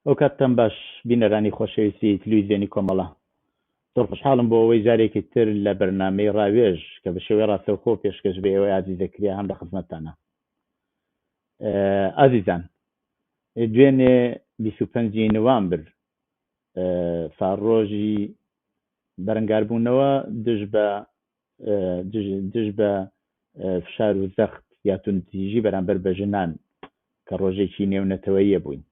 ئەو کاتتان باش بینەرانی خۆشەویستی تلویزیۆنی کۆمەڵە، زۆر خوشحاڵم بۆ ئەوەی جارێکی تر لە بەرنامەی ڕاوێژ کە بە شێوەی ڕاستەوخۆ پێشکەش بە ئێوەی عەزیزەکریا هەم لە خزمەتتانە. ئازیزان، دوێنێ 25 نوامبر فاڕۆژی بەرەنگاربوونەوە دژ بە فشار و زەخت یا توندوتیژی بەرامبەر بە ژنان کە ڕۆژێکی نێونەتەوەییە بووین.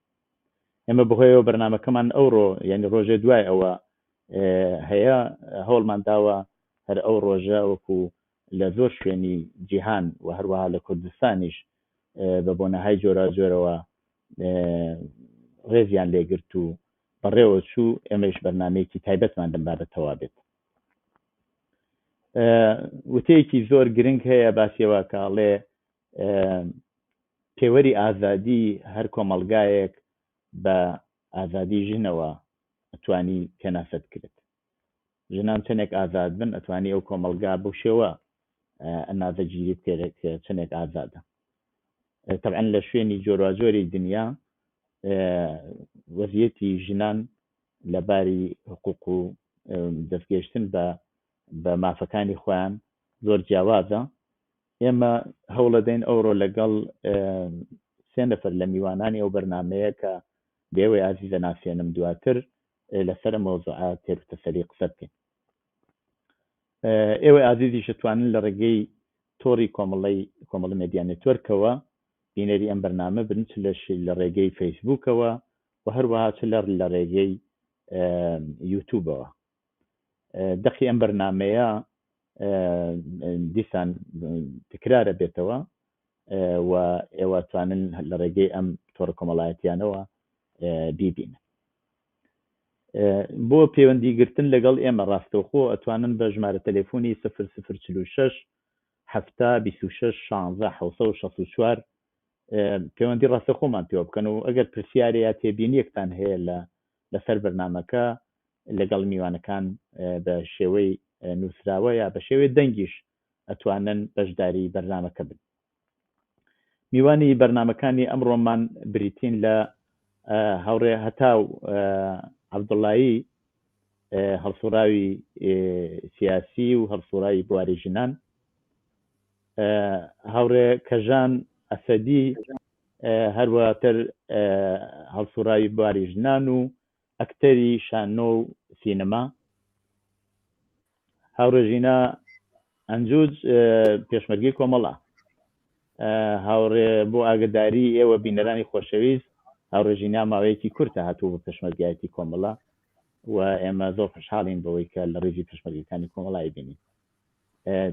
ئێمە بەهۆیەوە بەرنامەکەمان ئەوڕۆ یعنی ڕۆژێ دوای ئەوە هەیە هەوڵمان داوە هەر ئەو ڕۆژە وەکو لە زۆر شوێنی جیهان و هەروەها لە کوردستانیش بە بۆنەهای جۆرا جۆرەوە ڕێزیان لێگرت و بەڕێوە چوو ئێمەش بەرنامەیەکی تایبەتمان لەم بابەتەوە بێت. وتەیەکی زۆر گرنگ هەیە باسیەوە کاڵێ پێوەری ئازادی هەر کۆمەلگایەک بە ئازادی ژنەوە ئەتوانی پێناسەت کرد. ژنان چنێک ئازاد بن ئەتوانی ئەو کۆمەلگا بەو شێوە ئەنازەگیری بکرێت کە چنێک ئازادە. طبعا لە شوێنی جۆراوجۆری دنیا وەزیەتی ژنان لەباری حقوق و دەستگەیشتن بە مافەکانی خۆیان زۆر جیاوازە. ئێمە هەوڵ دەین ئەوڕۆ لەگەڵ 3 نەفەر لە میوانانی ئەو بەرنامەیە کە بێوەی ئازیزە ناسێنم دواتر لەسەر مەوزوعات تێروتەسەلی قسە بکەین. ئێوە ئازیزیش دەتوانن لە ڕێگەی تۆڕی کۆمەڵە مێدیا نێتوەرکەوە بینەری ئەم بەرنامە بن، چ لە ڕێگەی فەیسبووکەوە و هەروەها چ لە ڕێگەی یوتیوبەوە. دەخی ئەم بەرنامەیە دیسان تکرارە بێتەوە و ئێوە توانن لە ڕێگەی ئەم تۆڕە کۆمەڵایەتیانەوە بیبینن. بۆ پەیوەندیگرتن لەگەڵ ئێمە ڕاستەوخۆ ئەتوانن بە ژمارە تەلێفۆنی 0046 7 26 16 764 پەیوەندی ڕاستەوخۆمان پێوە بکەن و ئەگەر پرسیارە یا تێبینیەکتان هەیە لەسەر بەرنامەکە لەگەڵ میوانەکان بە شێوەی نووسراوە یا بە شێوەی دەنگیش ئەتوانن بەشداری بەرنامەکە بن. میوانی بەرنامەکانی ئەمڕۆمان بریتین لە هەوڕێ هەتاو عەبدوڵایی، هەڵسوڕاوی سیاسی و هەڵسوڕاوی بواری ژنان، هەوڕێ کەژان ئەسەدی هەروەتر هەڵسوڕاوی بواری ژنان و ئەکتەری شانۆ و سینەما، هاوڕێژینا ئەنجوج پێشمەرگەی کۆمەڵە، هاوڕێ بۆ ئاگداری ئێوە بینەرانی خۆشەویست هاوڕێژینا ماوەیەکی کورتە هاتوو بە پێشمەرگایەتی کۆمەڵە و ئێمە زۆر خوشحاڵین بەوەی کە لە ڕێژی پێشمەرگەکانی کۆمەڵای بینین.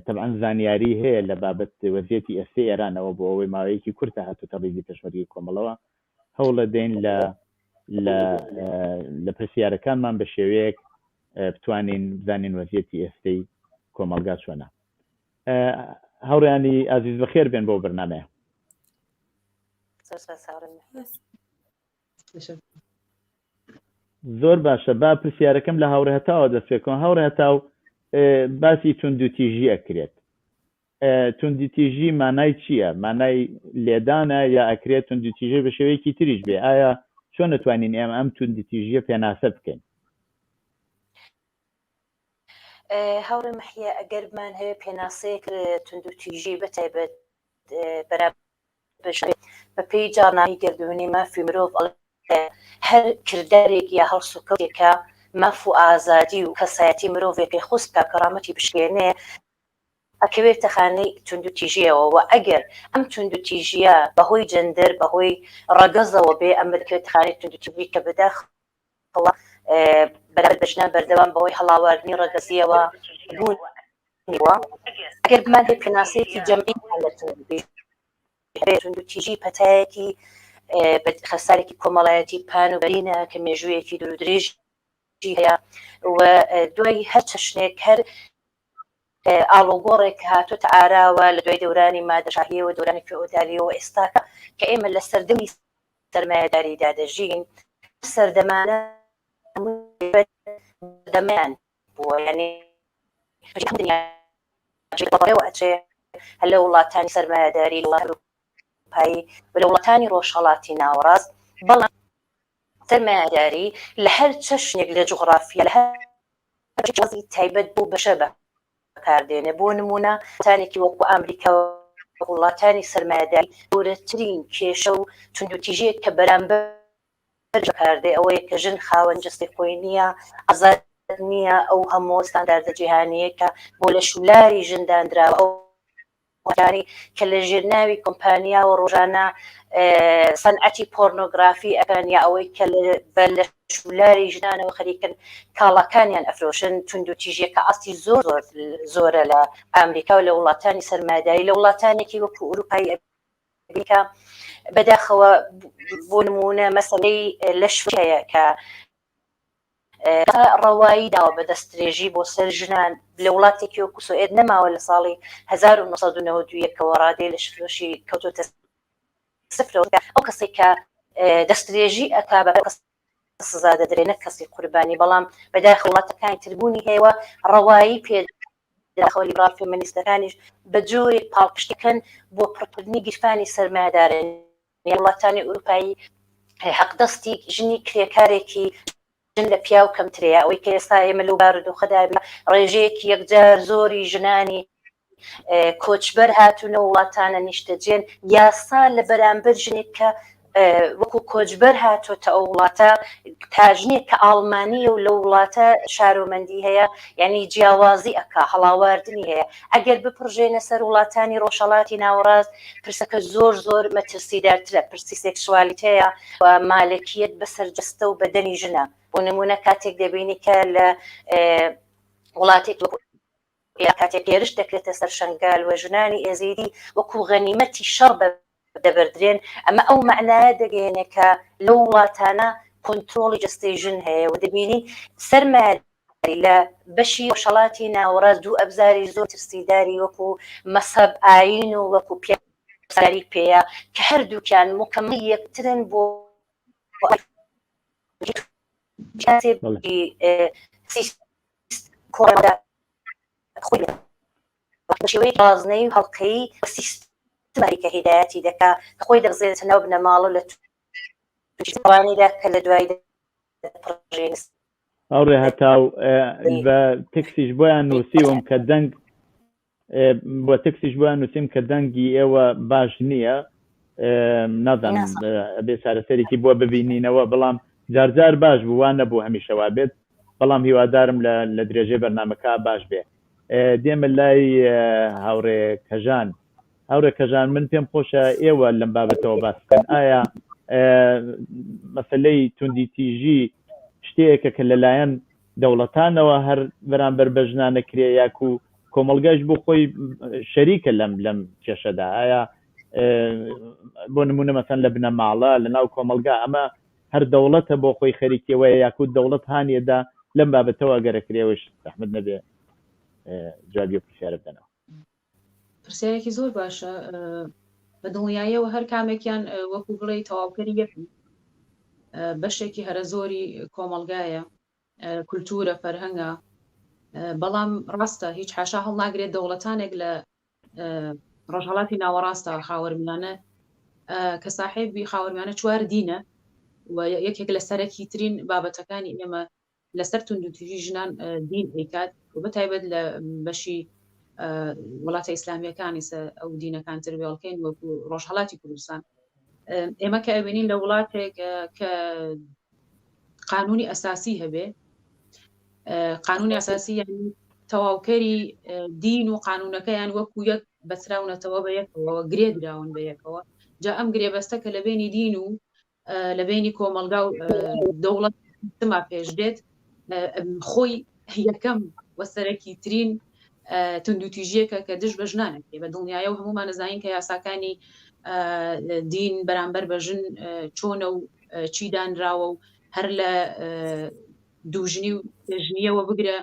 طبعا زانیاری هەیە لە بابەت وەزیەتی ئێستای ئێرانەوە بۆ ئەوەی ماوەیەکی کورتە هاتووتە ڕێژی پێشمەرگەی کۆمەڵەوە. هەوڵە دەین لە پرسیارەکانمان بە شێوەیەک بتوانین بزانین وەزیەتی ئێستای کۆمەلگا چۆنە. هەوڕێیانی ئازیز بەخێر بێن بۆ بەرنامەیە. زۆر باشە، با پرسیارەکەم لە هاوڕێ هەتاوە دەست پێکەوە. هاوڕێ هەتاو باسی توندوتیژی ئەکرێت. توندوتیژی مانای چییە؟ مانای لێدانە یا ئەکرێت توندوتیژی بە شێوەیەکی تریش بێ؟ ئایا چۆن نتوانین ئێمە ئەم توندوتیژیە پێناسە بکەین؟ هەوڕێ مەحیا ئەگەرمان هەیە پێناسەیەک توندوتیژی بەتایبەت بە پێی جاڕنامەی گردوونی مافی مرۆڤ هەر کردارێک یا هەڵسوکەوتێکە ماف و ئازادی و کەسایەتی مرۆڤێک پێخۆست بکە کەڕامەتی بشکێنێ ئەکەوێتە خانەی توندوتیژیەوە. و ئەگەر ئەم توندوتیژیە بەهۆی جەندەر بەهۆی ڕەگەزەوە بێ ئەم دەکەوێت خانەی توندوتیژی کە بەداخەوە بەرامبەر بە ژنان بەردەوام بەهۆی هەڵاواردنی ڕەگەزیەوە بوونیوە. ئەگەر بمان هەیە پێناسەیەکی جەمعی توندوتیژی پەتایەکی خەسارێکی کۆمەڵایەتی پان و بەرینە کە مێژوویەکی دوور و درێژی هەیە و دوای هەر چەشنێک هەر ئاڵۆگۆڕێک هاتوۆتە ئاراوە لە دوای دەورانی مادەشاهیەوە دەورانی فێئۆدالیەوە ئێستاکە کە ئێمە لە سەردەمی سەرمایەداریدا دەژین. سەردەمانە دەمان بووە، یعنی ئەچێ هەر لە وڵاتانی سەرمایەداری وڵاتی ئەوروپایی و لە وڵاتانی ڕۆژهەڵاتی ناوەڕاست. بەڵام سەرمایهداری لە هەر چەشنێک لە جوغرافیا لە هەر جیازی تایبەت بۆ بەشە بەکاردێنێ. بۆ نمونە وڵاتانێکی وەکو ئەمریکا وڵاتانی سەرمایهداری گەورەترین کێشە و توندوتیژەیەک کە بەرامبەر بەکاردێ ئەوەیە کە ژن خاوەن جستی خۆی نییە، ئازاد نییە، ئەو هەموو ستانداردە جیهانیە کە بۆ لە شولاری ژنداندراوە ئەو کە لە ژێرناوی کۆمپانیا و ڕۆژانە سەنعەتی پۆرنۆگرافی ئەکەن یا ئەوەی کە لە شولاری ژنانەوە خەریکن کاڵاکانیان ئەفرۆشن. توندوتیژیەکە ئاستی زۆرە لە ئەمریکا و لە وڵاتانی سەرمایهداری لە وڵاتانێکی وەکو ئوروپای ئەمریکا بەداخەوە. بۆ نمونە مەسەلەی لە شوێیە کە ڕەوایی داوە بە دەستدرێژی بۆ سەر ژنان لە وڵاتێکی وەکو سوئێد نەماوە لە ساڵی 1992 ڕادەی لە شفرۆشی کەوتۆتە سفرەوە. ئەو کەسێک کە دەستدرێژی ئەکا بە سزا دەدرێ نە کەسی قوربانی، بەڵام بەداخە وڵاتەکانی تربوونی هەیە ڕەوایی پێداخەوە لیبرال فێمینیستەکانیش بە جۆرێک پاڵپشتەکەن بۆ پڕکردنی گیرفانی سەرمایهدارن. وڵاتانی ئوروپایی حەقدەستی ژنی کرێکارێکی ژن لە پیاو کەمترەیە، ئەوەی کە ئێستا ئێمە لەو بارودۆخەدا ڕێژەیەکی یەکجار زۆری ژنانی کۆچبەر هاتوونە وڵاتانە نیشتەجێن یاسا لە بەرامبەر ژنێک کە وەکو کۆچبەر هاتۆتە ئەو وڵاتە تاژنێک کە ئاڵمانیە و لە وڵاتە شارۆمەندی هەیە، یعنی جیاوازی ئەکا هەڵاواردنی هەیە. ئەگەر بپڕژێنە سەر وڵاتانی ڕۆژهەڵاتی ناوەڕاست پرسەکە زۆر مەترسیدارترە، پرسی سێکسوالیتەیە و مالکیت بەسەر جەستە و بەدەنی ژنە. بۆ نمونە کاتێک دەبینی کە لە وڵاتێک کاتێک هێرش دەکرێتە سەر شەنگال و ژنانی ئێزیدی وەکو غەنیمەتی شەڕ دەبردرێن، ئەمە ئەو معنایە دەگەێنێ کە لەو وڵاتانە کۆنترۆڵی جەستەی ژن هەیە و دەبینی سەرمایهداری لە بەشی ڕۆژهەڵاتی ناوەڕاست دوو ئەبزاری زۆر ترسیداری وەکو مەسەب ئاین و وەکو پیاساری پێەیە کە هەردووکیان مکەمەڵ یەکترن بۆ بەشێوەی رازنەی و هەڵقەی سیستەمی کە هیدایەتی دەکا کە خۆی دەغزێتە ناو بنەماڵ و لە توانیدا کە لە دوای پڕژێنس ئەوڕێ هەتاو بە تکسیش بۆیان نووسیوم کە دەنگ بۆ تکسیش بۆیان نووسیم کە دەنگی ئێوە باش نییە، نازانم بێ چارەسەرێکی بۆ ببینینەوە، بەڵام جارجار باش بوو وان نەبوو هەمیشەوا بێت، بەڵام هیوادارم لە درێژەی بەرنامەکە باش بێ. دێمە لای هاوڕێ کەژان. هاوڕێ کەژان، من پێم خۆشە ئێوە لەم بابەتەوە باس بکەن. ئایا مەسەلەی توندیتیژی شتەیەکە کە لەلایەن دەوڵەتانەوە هەر بەرامبەر بە ژنانە کرێ یاکو کۆمەڵگەش بۆ خۆی شەریکە لەم کێشەدا؟ ئایا بۆ نمونە مەسەن لە بنەماڵە لە ناو کۆمەلگا ئەمە هەر دەوڵەتە بۆ خۆی خەریکیەوەیە یاکوت دەوڵەت هانیەدا لەم بابەتەوە گەرەکرێوەش زەحمەت نەبێ جوابی پرسیارە بدەنەوە؟ پرسیارێکی زۆر باشە. بە دڵنیاییەوە هەر کامێکیان وەکو بڵێ تەواوکەری یەکن، بەشێکی هەرە زۆری کۆمەلگایە، کولتورە، فەرهەنگە، بەڵام ڕاستە هیچ حاشا هەڵ ناگرێت دەوڵەتانێک لە ڕۆژهەڵاتی ناوەڕاستە خاوەرمیانە کە ساحێبی خاوەرمیانە چوار دینە و یەکێک لە سەرەکی ترین بابەتەکانی ئێمە لەسەر توندوتیژی ژنان دین ئەیکات و بەتایبەت لە بەشی وڵاتە ئیسلامیەکانی ئەو دینەکانتر بێڵکەین وەکو ڕۆژهەڵاتی کوردستان. ئێمە کە ئەبینین لە وڵاتێک کە قانونی ئەساسی هەبێ، قانونی ئەساسی یعنی تەواوکەری دین و قانونەکەیان وەکو یەک بەسراونەتەوە بە یەکەوە، گرێ دراون بە یەکەوە، جا ئەم گرێبەستە کە لە بینی دین و لە بینی کۆمەلگا و دەوڵەت تما پێش دێت خۆی یەکەم وەسەرەکی ترین توندوتیژیەکە کە دژ بە ژنانەکێ. بە دڵنیایە و هەمومان نەزانین کە یاساکانی دین بەرامبەر بە ژن چۆنە و چی دانراوە و هەر لە دووژنی و ژنیەوە بگرە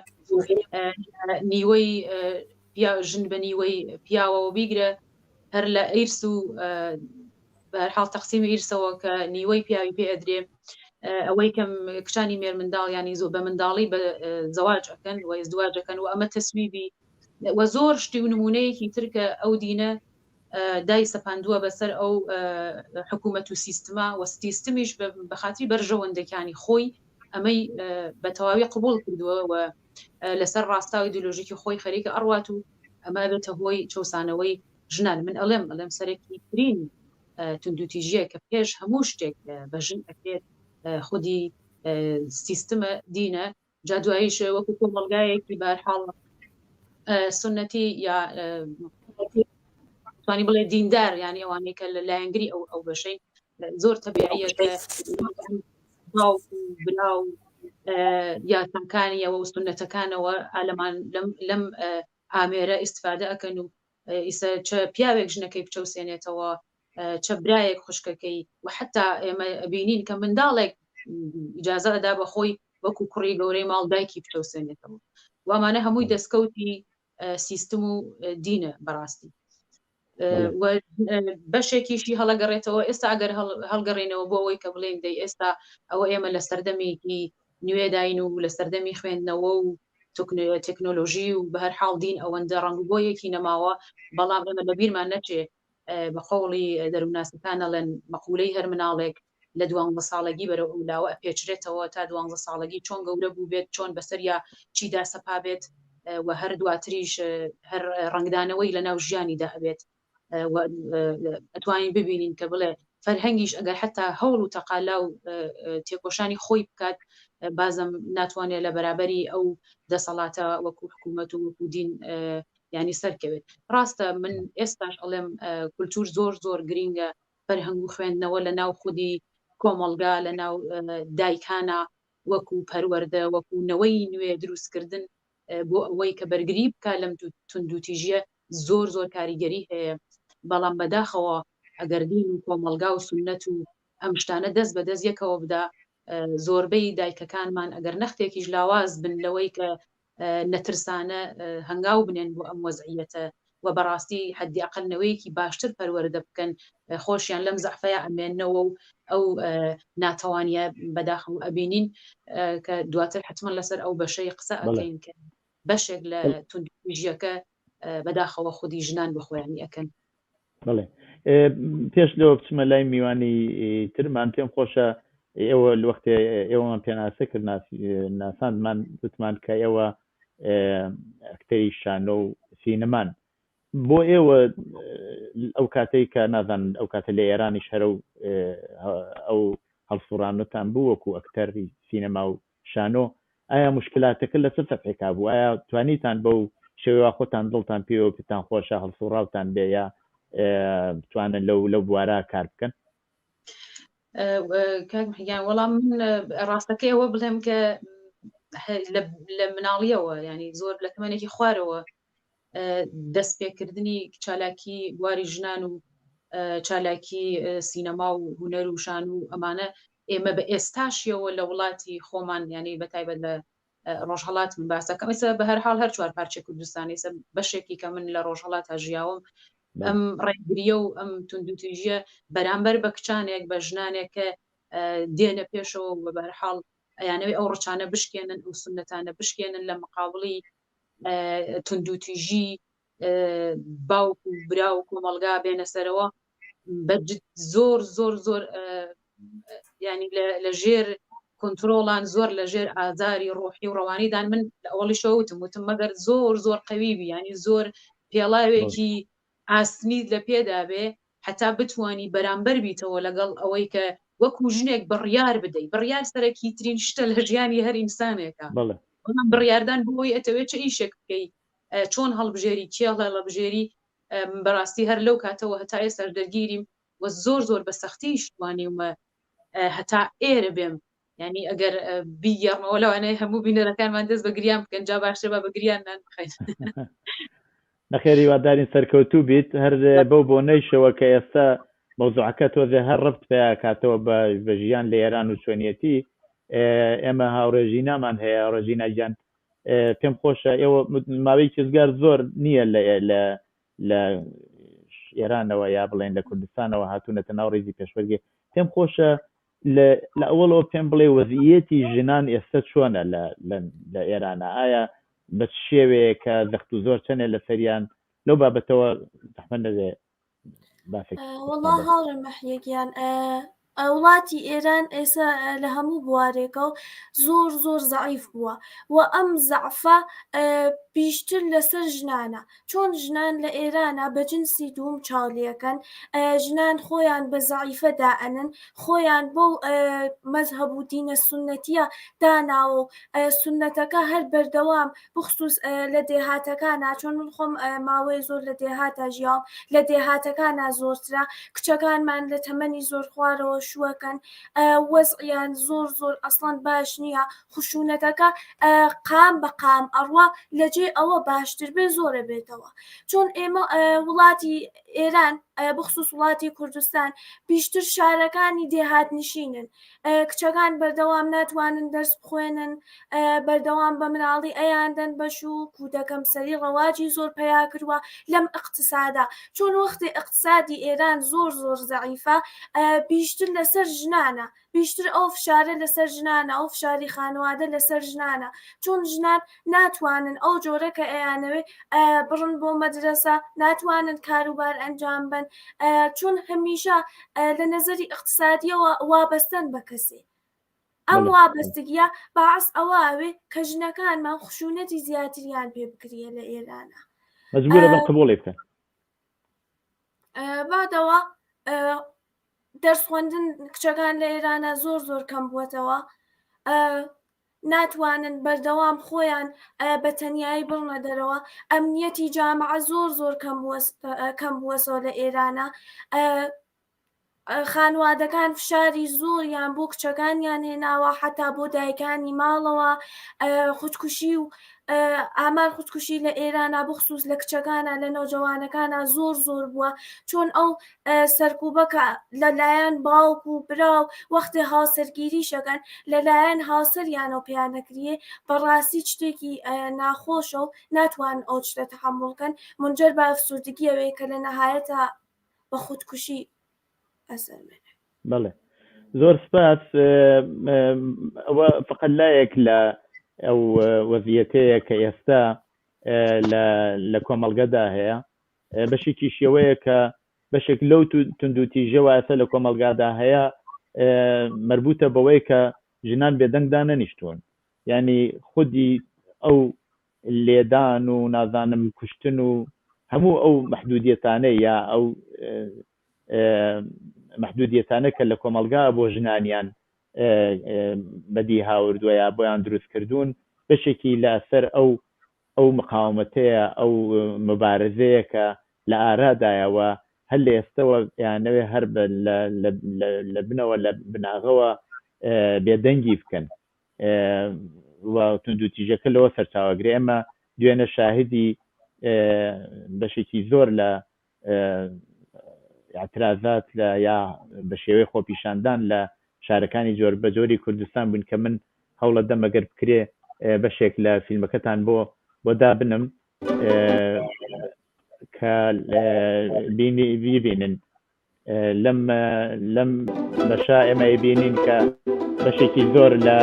نیوەی ژن بە نیوەی پیاوەوە بیگرە، هەر لە ئیرس و بەرحاڵ تەقسیمی ئیرسەوە کە نیوەی پیاوی پێ ئەدرێ، ئەوەی کەم کچانی مێر منداڵ ینی زۆر بە منداڵی بە زەواج ئەکەن و ازدواج ئەکەن و ئەمە تەسویبی و زۆر شتی و نمونەیەکی ترکە ئەو دینە دای سەپاندووە بەسەر ئەو حکوومەت و سیستما و سیستمیش بە خاطری بەرژەوەندەکانی خۆی ئەمەی بە تەواوی قبول کردووە و لەسەر ڕاستاوی ایدئۆلۆژیکی خۆی خەریکە ئەڕوات و ئەمە بێتە هۆی چەسانەوەی ژنان. من ئەڵێم سەرێکی ترین توندوتیژیە کە پێش هەموو شتێک بەژن ئەکرێت خودی سیستمە دینە، جا دواییش وەکو کۆمەڵگایەکی بەرحاڵ سنەتی یا توانی بڵێ دیندار، یعنی ئەوانەی کە لە لایەنگری ئەو بەشەی زۆر تەبیعیە کە براو یاسەکانی ئەوە سنەتەکانەوە ئالەمان لەم ئامێرە ئیسفادە ئەکەن و ئیسا چ پیاوێک ژنەکەی بچەوسێنێتەوە، چە برایەک خوشکەکەی و حتا ئێمە بینین کە منداڵێک ئیجازە ئەدا بە خۆی وەکو کوڕی گەورەی ماڵ دایکی بچەوسێنێتەوە. وامانە هەمووی دەستکەوتی سیستم و دینە بەڕاستی. بەشێکیشی هەڵەگەڕێتەوە. ئێستا ئەگەر هەڵگەڕێنەوە بۆ ئەوەی کە بڵێن دەی ئێستا ئەوە ئێمە لە سەردەمێکی نوێداین و لە سەردەمی خوێندنەوە و تەکنۆلۆژی و بە هەر حاڵ دین ئەوەندە ڕەنگ بۆ یەکی نەماوە، بەڵام ئێمە لە بیرمان نەچێ بە قەوڵی دەرووناسەکانە لەن مەقولەی هەر مناڵێک لە 12 ساڵگی بەرە ئەولاوە پێچرێتەوە تا 12 ساڵگی چۆن گەورە بوو بێت، چۆن بەسەر یا چیدا سەپا بێت و هەر دواتریش هەر ڕنگدانەوەی لە ناو ژیانیدا هەبێت. ئەتوانین ببینین کە بڵێ فەرهەنگیش ئەگەر حتا هەوڵ و تەقالا و تێکۆشانی خۆی بکات، بازم ناتوانێت لە بەرابەری ئەو دەسەڵاتە وەکو حکوومەت و وەکو دین ینی سەرکەوێت. ڕاستە من ئێستاش ئەڵێم کولتور زۆر گرینگە، فەرهەنگ و خوێندنەوە لە ناو خودی کۆمەڵگا، لە ناو دایکانە، وەکو پەروەردە، وەکو نەوەی نوێ دروستکردن بۆ ئەوەی کە بەرگری بکە لەم توندوتیژیە زۆر کاریگەری هەیە. بەڵام بەداخەوە ئەگەر دین و کۆمەڵگا و سنەت و ئەم شتانە دەست بە دەست یەکەوە بدا، زۆربەی دایکەکانمان ئەگەر نەختێکیش لاواز بن لەوەی کە نەترسانە هەنگاو بنێن بۆ ئەم وەزعیەتە و بەڕاستی حەدی ئەقەلنەوەیەکی باشتر پەروەردە بکەن، خۆشیان لەم زەعفەیە ئەمێننەوە و ئەو ناتەوانیە بەداخەوە ئەبینین کە دواتر حتمما لەسەر ئەو بەشەی قسە ئەکەین کە بەشێک لە توندوتیژیەکە بەداخەوە خودی ژنان بخۆیانی ئەەکەن. بڵێ پێش لەوە بچمە لای میوانی ترمان، پێم خۆشە ئێوە وەختێ ئێوەمان پێناسە کرد ناساندمان وتمان کە ئێوە ئەکتەری شانۆ و سینەمان. بۆ ئێوە ئەو کاتەی کە نازان ئەو کاتە لە ئێرانیش هەرە و ئەو هەڵسوڕانتان بوو وەکو ئەکتەری سینەما و شانۆ، ئایا مشکلاتەکە لە چ تەفعێکا بوو؟ ئایا توانیتان بەو شێوەیە خۆتان دڵتان پێوە پێتان خۆشە هەڵسوڕاوتان بێ یا بتوانن لەو بوارە کار بکەن؟ وەڵام من ڕاستەکەی ئەوە بڵێم کە لە مناڵیەوە ینی زۆر لە تەمەنێکی خوارەوە دەست پێکردنی چالاکی بواری ژنان و چالاکی سینەما و هونەر و شان و ئەمانە ئێمە بە ئێستاشیەوە لە وڵاتی خۆمان، ینی بەتایبەت لە ڕۆژهەڵات من باسەکەم ئێستا بە هەر حاڵ هەر 4 پارچە کوردستانی بەشێکی کە من لە ڕۆژهەڵات هەژیاوم ئەم ڕێگریە و ئەم توندوتیژیە بەرامبەر بە کچانێک بە ژنانێک کە دێنە پێشەوە و بە هەر حاڵ ئەیانەوەی ئەو ڕچانە بشکێنن و سنەتانە بشکێنن لە مقابڵی توندوتیژی باوک و برا و کۆمەڵگا بێنە سەرەوە زۆر ینی لە ژێر کۆنتترۆڵان، زۆر لە ژێر ئازاری ڕۆحی و ڕەوانیدان. من لە ئەوڵی شەوتم مەگەر زۆر قەویبی، ینی زۆر پێڵاوێکی ئاسنید لە پێدابێ حتا بتوانی بەرامبەر بیتەوە لەگەڵ ئەوەی کە وەکو ژنێک بڕیار بدەیت. بڕیار سەرەکی ترین شتە لە ژیانی هەر ئینسانێکە. بڕیاردان بۆی ئەتەوێت چه ئیشێک بکەی، چۆن هەڵبژێری کێڵە لە بژێری. بەڕاستی هەر لەو کاتەوە هەتا ئێستا دەرگیریم و زۆر بە سەختیش توانیمە هەتا ئێرە بێم، ینی ئەگەر بیگەڕمەوە لەوانەیە هەموو بینەرەکانمان دەست بە گریان بکەن، جا باشتر بە گریان نان بخەین. نەخێری وادارین سەرکەوتوو بیت هەر بەو بۆ نەیشەوە کە ئێستا مەوزوعەکە تۆزێ هەر ڕبت پێ کاتەوە بە ژیان لە ئێران و چۆنیەتی. ئێمە هاوڕێژی نامان هەیە. ڕۆژینە گیان پێم خۆشە ئێوە ماوەی کێزگار زۆر نییە لە ئێرانەوە یا بڵێن لە کوردستانەوە هاتوونەتە ناو ڕێزی پێشوەرگێ. پێم خۆشە لە ئەوڵەوە پێم بڵێ وەزعیەتی ژنان ئێستا چۆنە لە ئێرانە؟ ئایا بە شێوەیە کە زەخت و زۆر چەنێ لە سەریان لەو بابەتەوە تەحمەل نەبێ والله هاوڕێ مەحیەگیان وڵاتی ئێران ئێستا لە هەموو بوارێکە و زۆر زەعیف بووە و ئەم زەعفە بیشتر لەسەر ژنانە چۆن ژنان لە ئێرانە بە جنسی دووم چاڵیەکەن ژنان خۆیان بە زەعیفە دائەنن خۆیان بۆ مەذهەب و دینە سونەتیە داناوە و سونەتەکە هەر بەردەوام بخصوص لە دێهاتەکانە چۆن من خۆم ماوەی زۆر لە دێهاتە ژیاوم لە دێهاتەکانە زۆرترە کچەکانمان لە تەمەنی زۆر خوارەوە شووەکەن وەزعیان زۆر ئەسڵان باش نییە خشونەتەکە قام بە قام ئەڕوا لەجێ ئەوە باشتر بێ زۆرە بێتەوە چۆن ئێمە وڵاتی ئێران بخصوص وڵاتی کوردستان بیشتر شارەکانی دێهات نشینن کچەکان بەردەوام ناتوانن دەرس بخوێنن بەردەوام بە مناڵی ئەیاندەن بەش و کودەکەم سەری ڕەواجی زۆر پیا کردووە لەم اقتصادا چۆن وەختی اقتصادی ئێران زۆر زەعیفە بیشتر لەسەر ژنانە بیشتر ئەو فشارە لەسەر ژنانە ئەو فشاری خانەوادە لەسەر ژنانە چۆن ژنان ناتوانن ئەو جۆرە کە ئەیانەوێ بڕن بۆ مەدرسە ناتوانن کاروبار ئەنجام بن چۆن هەمیشە لە نەزەری اقتصادیەوە وابەستن بە کەسێ ئەم وابەستگیە باعث ئەوەوێ کە ژنەکانمان خشونەتی زیاتریان پێ بکرێ لە ئێرانە مەجبورە بم قبوڵی بکەن بادەوە دەرس خوێندن کچەکان لە ئێرانە زۆر کەم بووەتەوە ناتوانن بەردەوام خۆیان بە تەنیایی بڕنە دەرەوە ئەمنیەتی جامعە زۆر کەم بووەسەوە لە ئێرانە خانوادەکان فشاری زۆریان بۆ کچەکانیان هێناوە حتا بۆ دایکانی ماڵەوە خودکوشی و ئامار خودکوشی لە ئێرانە بخصوص لە کچەکانە لە نەوجەوانەکانە زۆر بووە چۆن ئەو سەرکوبەکە لەلایەن باوک و براو وەختی هاوسەرگیری شەکەن لەلایەن هاوسەریانەوە پیانەکریێ بەڕاستی شتێکی ناخۆشە و ناتوان ئەو شتە تەحەموڵکەن منجەر بە ئەفسوردگیەوەی کە لە نەهایەتە بە خودکوشی بەڵێ زۆر سپاس ئەوە فقط لایەک لە ئەو وەزیەتەیە کە ئێستا لە کۆمەڵگەدا هەیە بەشێکی شێوەیە کە بەشێک لەو توندوتیژەوە ئێستا لە کۆمەڵگادا هەیە مربوطە بەوەی کە ژنان بێدەنگدا نەنیشتوون ینی خودی ئەو لێدان و نازانم کوشتن و هەموو ئەو محدودیەتانەی یا ئەو محدودیەتانە کە لە کۆمەڵگا بۆ ژنانیان بەدی هاوردووە یا بۆیان دروست کردوون بەشێکی لەسەر ئەو مقاومەتەیە ئەو مبارزەیە کە لە ئارادایەوە هەر لە ئێستەوە یانەوێ هەر لە بنەوە لە بناغەوە بێدەنگی بکەن و توندوتیژەکە لەوە سەرچاوەگرێ ئێمە دوێنە شاهدی بەشێکی زۆر لە اعتراضات لە یا بە شێوەی خۆپیشاندان لە شارەکانی جۆر بە جۆری کوردستان بوون کە من هەوڵە دەمەگەر بکرێ بەشێک لە فیلمەکەتان بۆ دابنم کە ببینن لەم بەشا ئێمە بینین کە بەشێکی زۆر لە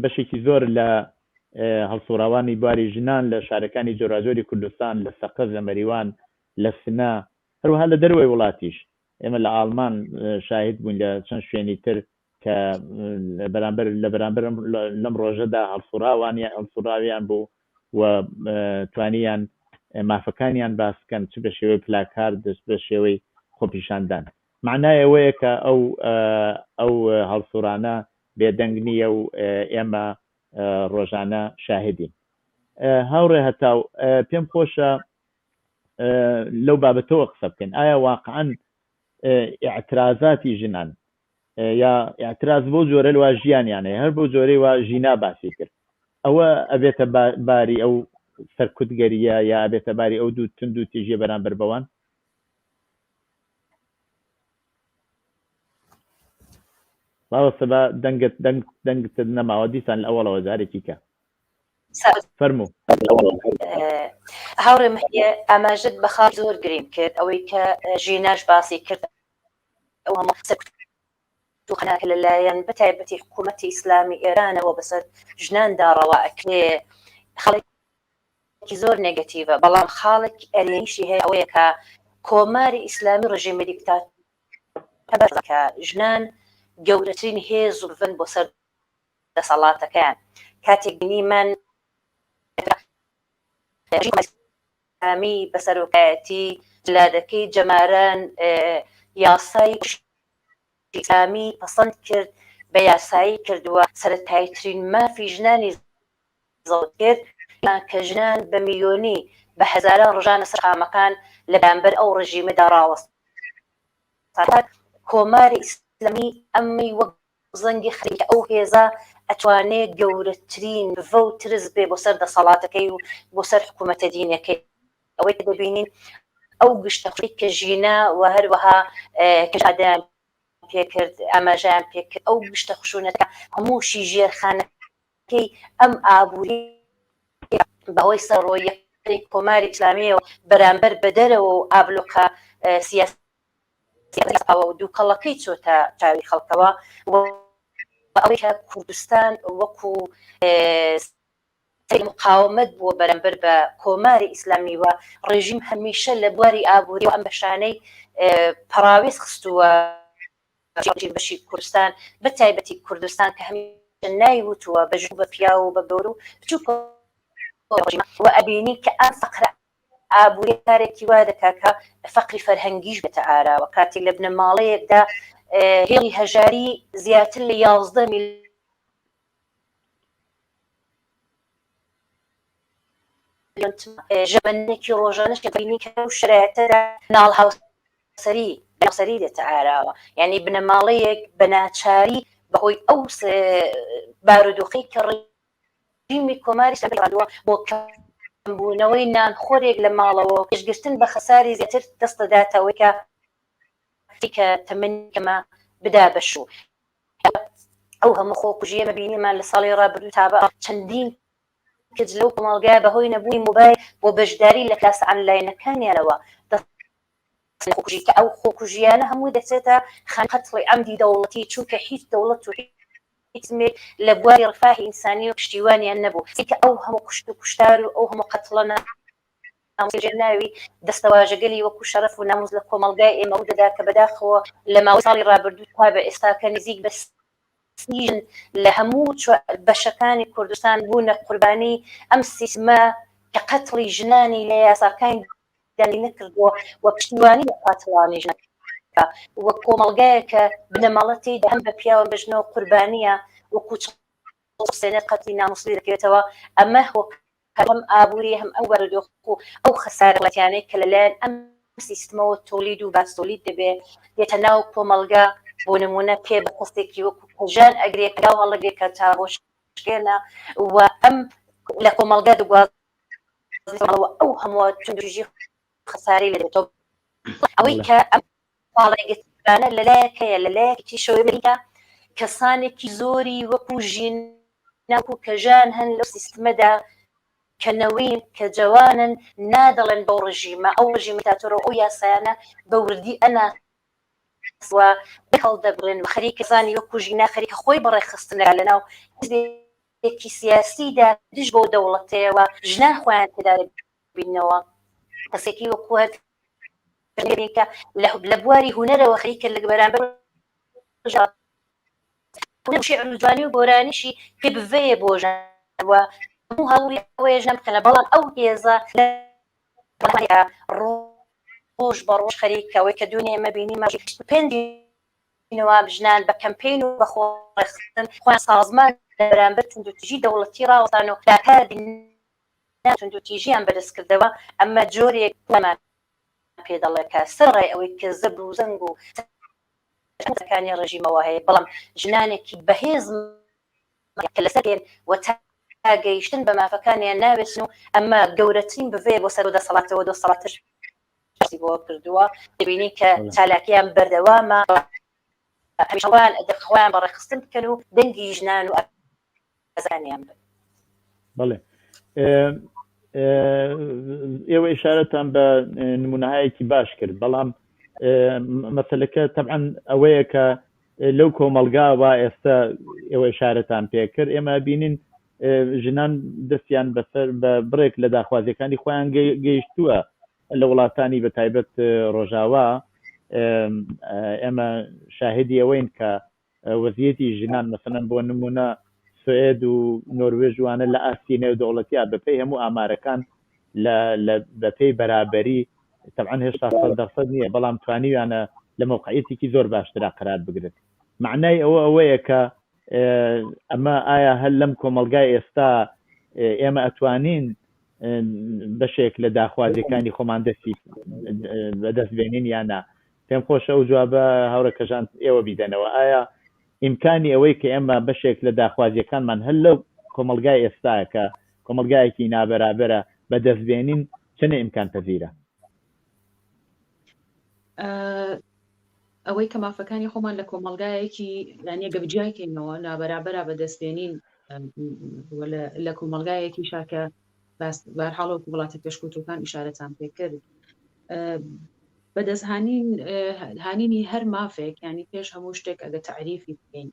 بەشێکی زۆر لە هەڵسوڕاوانی بواری ژنان لە شارەکانی جۆراجۆری کوردستان لە سەقەز لە مەریوان لە سنا هەروەها لە دەروەی وڵاتیش ئێمە لە ئاڵمان شاهد بوون لە چەند شوێنی تر کە لە بەرامبەر لەم ڕۆژەدا هەڵسوڕاویان بوو و توانیان مافەکانیان باسکەن چ بە شێوەی پلاکار دەست بە شێوەی خۆپیشاندان معنای ئەوەیە کە ئەو هەڵسوڕانە بێدەنگ نییە و ئێمە ڕۆژانە شاهدین هاوڕێ هەتاو پێم خۆشە لەو بابەتەوە قسە بکەن ئایا واقعاً ئاعترازاتی ژنان یا ئاعتراز بۆ جۆرە لەوا ژیانیانەیە هەر بۆ جۆرەی وا ژینا باسی کرد ئەوە ئەبێتە باری ئەو سەرکوتگەریە یا ئەبێتە باری ئەو دوو توندوتیژیە بەرامبەر بەوان باوەسە بە دەنگت نەماوە دیسان لە ئەوڵەوە جارێکی کە فەرموو هاوڕێ مەحیە ئاماژت بەخار زۆر گریم کرد ئەوەی کە ژیناش باسی کرد ئەو هەموو خناک لەلایەن بەتایبەتی حکوومەتی ئیسلامی ئێرانەوە بەسەر ژناندا ڕەوا ئەکرێ خەڵکی زۆر نێگەتیڤە بەڵام خاڵێک ئەرێنیشی هەیە ئەوەیە کە کۆماری ئیسلامی ڕژیمە دیکتاتۆر کە ژنان گەورەترین هێز و بن بۆ سەر دەسەڵاتەکەیان کاتێک بینیمان ئیسلامی بەسەرۆکایەتی لادەکەی جەماران یاسای ئیسلامی پەسەند کرد بە یاسایی کردووە سەرەتاییترین مافی ژنانی زەوت کرد کە ژنان بە میلیۆنی بە هەزاران ڕژانە سەر خامەکان لە بەرامبەر ئەو ڕژیمەدا ڕاوەست کۆماری ئیسلامی ئەمەی وەک زەنگی خەریکە ئەو هێزە ئەتوانێت گەورەترین بە و ترس بێ بۆ سەر دەسەڵاتەکەی و بۆ سەر حکوومەتە دینەکەی ئەوەی دەبینین ئەو گشتەخوی کە ژینە و هەروەها کەشادیان پێکرد ئاماژیان پێکرد ئەو گشتە خشونەتەکە هەمووشی ژێرخانەکەی ئەم ئابووری بەهۆی سەرڕۆیەکەی کۆماری ئیسلامیەوە بەرامبەر بەدەرەوە و ئابلۆکە سیاسی و دووکەڵەکەی چۆتە چاوی خەڵکەوە ئەوەی کە کوردستان وەکو مقاومت بووە بەرامبەر بە کۆماری ئیسلامی وە ڕێژیم هەمیشە لە بواری ئابووری و ئەم بەشانەی پەراوێز خستووە بەشی کوردستان بەتایبەتی کوردستان کە هەمیشە نایوتووە بە ژوو بە پیا و بە گەور و بچووکە و ئەبینی کە ئەم فەقرە ئابووری کارێکی وا دەکا کە فەقری فەرهەنگیش بێتە ئاراوە کاتێک لە بنەماڵەیەکدا هێڵی هەژاری زیاتر لە 11 میلیۆن ژەبەندێکی ڕۆژانەش کە بینی کە ئەو شرایەتەدا ناڵ هاوسەری دێتە ئاراوە یعنی بنەماڵەیەک بە ناچاری بەهۆی ئەو بارودۆخەی کە ڕژیمی کۆماری سەردەوە بۆ کەمبوونەوەی نانخۆرێک لە ماڵەوە پێشگرتن بە خەساری زیاتر دەستەداتەوەی کە تەمەنیکەمە بدا بەشوو ئەو هەموو خۆکوژی ئێمە بینیمان لە ساڵی ڕابردوو تا بە چەندین کەس لەو کۆمەڵگایە بەهۆی نەبووی موبایل بۆ بەشداری لە کلاسە ئۆنلاینەکانیانەوە خۆکوژی کە ئەو خۆکوژیانە هەمووی دەچێتە قەتڵی ئەمدی دەوڵەتی چونکە هیچ دەوڵەت و لە بواری ڕفاهی ئینسانی و پشتیوانیان نەبوو کە ئەو هەموو کوشت و کوشتار و ئەو هەموو قەتڵە ناوی دەستەواژەگەلی وەکو شەرەف و ناموز لە کۆمەڵگای ئێمە و دەدا کە بەداخەوە لە ماوەی ساڵی ڕابردوو تا بە ئێستا کە نزیک بە سنیژن لە هەموو بەشەکانی کوردستان بوونە قوربانی ئەم سیستمە کە قەتڵی ژنانی لە یاساکانی دانی نەکردووە و پشتیوانی لە قاتڵانی ژنەکە وە کۆمەڵگایە کە بنەماڵەتی هەم بە پیاوە بەژنەوە قوربانیە وەکو سێنە قەتڵی ناموسڵی دەکرێتەوە ئەمە هەم ئابووری هەم ئەو بەرەدۆخ و ئەو خەسارەڵەتیانەی کە لەلایەن ئەم سیستمەوە تۆلید و باستۆلید دەبێت دێتە ناو کۆمەڵگا بۆ نمونە پێ بە کەسێکی وەکو کوژان ئەگرێت کە هەڵەگرێت تا ڕۆژگێنە و ئەم لە کۆمەڵگا دەگوازەوە ئەو هەموو توندروژی خەساری لێتەوە ئەوەی کە ئەم پاڵێگەتانە لەلایەکەیە لەلایەکی شەوەیەکە کەسانێکی زۆری وەکو ژین ناکو کەژان هەن لەو سیستمەدا کەنەوەین کە جوانن نادەڵێن بەو ڕژیمە ئەو ڕژیمە تاتۆرە ئەو یاسایانە بە وردی ئەناسوە بەخەڵ دەبڕێن و خەریکە زانی وەکو ژینا خەریکە خۆی بەڕێخستنە لەناو حزبێکی سیاسیدا دژ بۆ دەوڵەتەیەوە ژنان خۆیان تێدا بینەوە کەسێکی وەکو هەرکە لە بواری هونەرەوە خەریکە لە بەرامبەر شێعر و جوانی و گۆرانیشی پێ بڤەیە بۆ ژنەوە هەموو هەوڵی ئەوەیە ژنە بکەنە بەڵام ئەو هێزە ڕۆژ بە ڕۆژ خەریکەوەی کە دوونێ ئێمە بینیمە پێنجینەوە ژنان بە کەمپین و بە خۆڕێخستن خۆیان سازمان لە بەرامبەر توندوتیژی دەوڵەتی ڕاوەستان و داکار توندوتیژیان بەدەستکردەوە ئەمە جۆرێک وەمان پێ دەڵێ کە سەرڕای ئەوەی کە زەبر و زەنگ و کانی ڕژیمەوە هەیە بەڵام ژنانێکی بەهێز کە لەسەر و گەیشتن بە مافەکانیان ناوێتن و ئەمە گەورەترین بڤێ بۆ سەر و دەسەڵاتەوە دەسەڵاتش بۆ کردووە دەبینی کە چالاکیان بەردەوامە هەمیشەوان دەخۆیان بەڕێخستن بکەن و دەنگی ژنان و ئەزانیان بن. بەڵێ ئێوە ئیشارەتان بە نمونەهایەکی باش کرد بەڵام مەسەلەکە تەبعاً ئەوەیە کە لەو کۆمەلگاوە ئێستا ئێوە شارەتان پێکرد ئێمە بینین ژنان دەستیان بەسەر بە بڕێک لە داخوازیەکانی خۆیان گەیشتووە لە وڵاتانی بە تایبەت ڕۆژاوا ئێمە شاهدی ئەوەین کە وەزیەتی ژنان مەسەڵەن بۆ نمونە سوێد و نۆروێژ وانە لە ئاستی نێودەوڵەتیە بەپێی هەموو ئامارەکان بەپێی بەرابەری طبعاً هێشتا 100% نییە بەڵام توانیویانە لە موقعیتێکی زۆر باشترا قرار بگرێت معنای ئەوەیە کە ئەمە ئایا هەر لەم کۆمەلگای ئێستا ئێمە ئەتوانین بەشێک لە داخوازیەکانی خۆمان دەستی بەدەست بێنین یانە پێم خۆشە ئەو جوابە هاوڕێکەژان ئێوە بیدەنەوە ئایا ئیمکانی ئەوەی کە ئێمە بەشێک لە داخوازیەکانمان هەر لەو کۆمەلگای ئێستاە کە کۆمەلگایەکی نابەرابەرە بەدەست بێنین چنە ئیمکان پەزیرە ئەوەی کە مافەکانی خۆمان لە کۆمەلگایەکی یانە گەبجیایکەینەوە نابەرابەرە بەدەستێنین لە کۆمەلگایەکی شاکە بەرحاڵ وڵاتە پێشکەوتوەکان ئیشارەتان پێکرد بەدەستهانینی هەر مافێک ینی پێش هەموو شتێک ئەگە تعریفی بکەین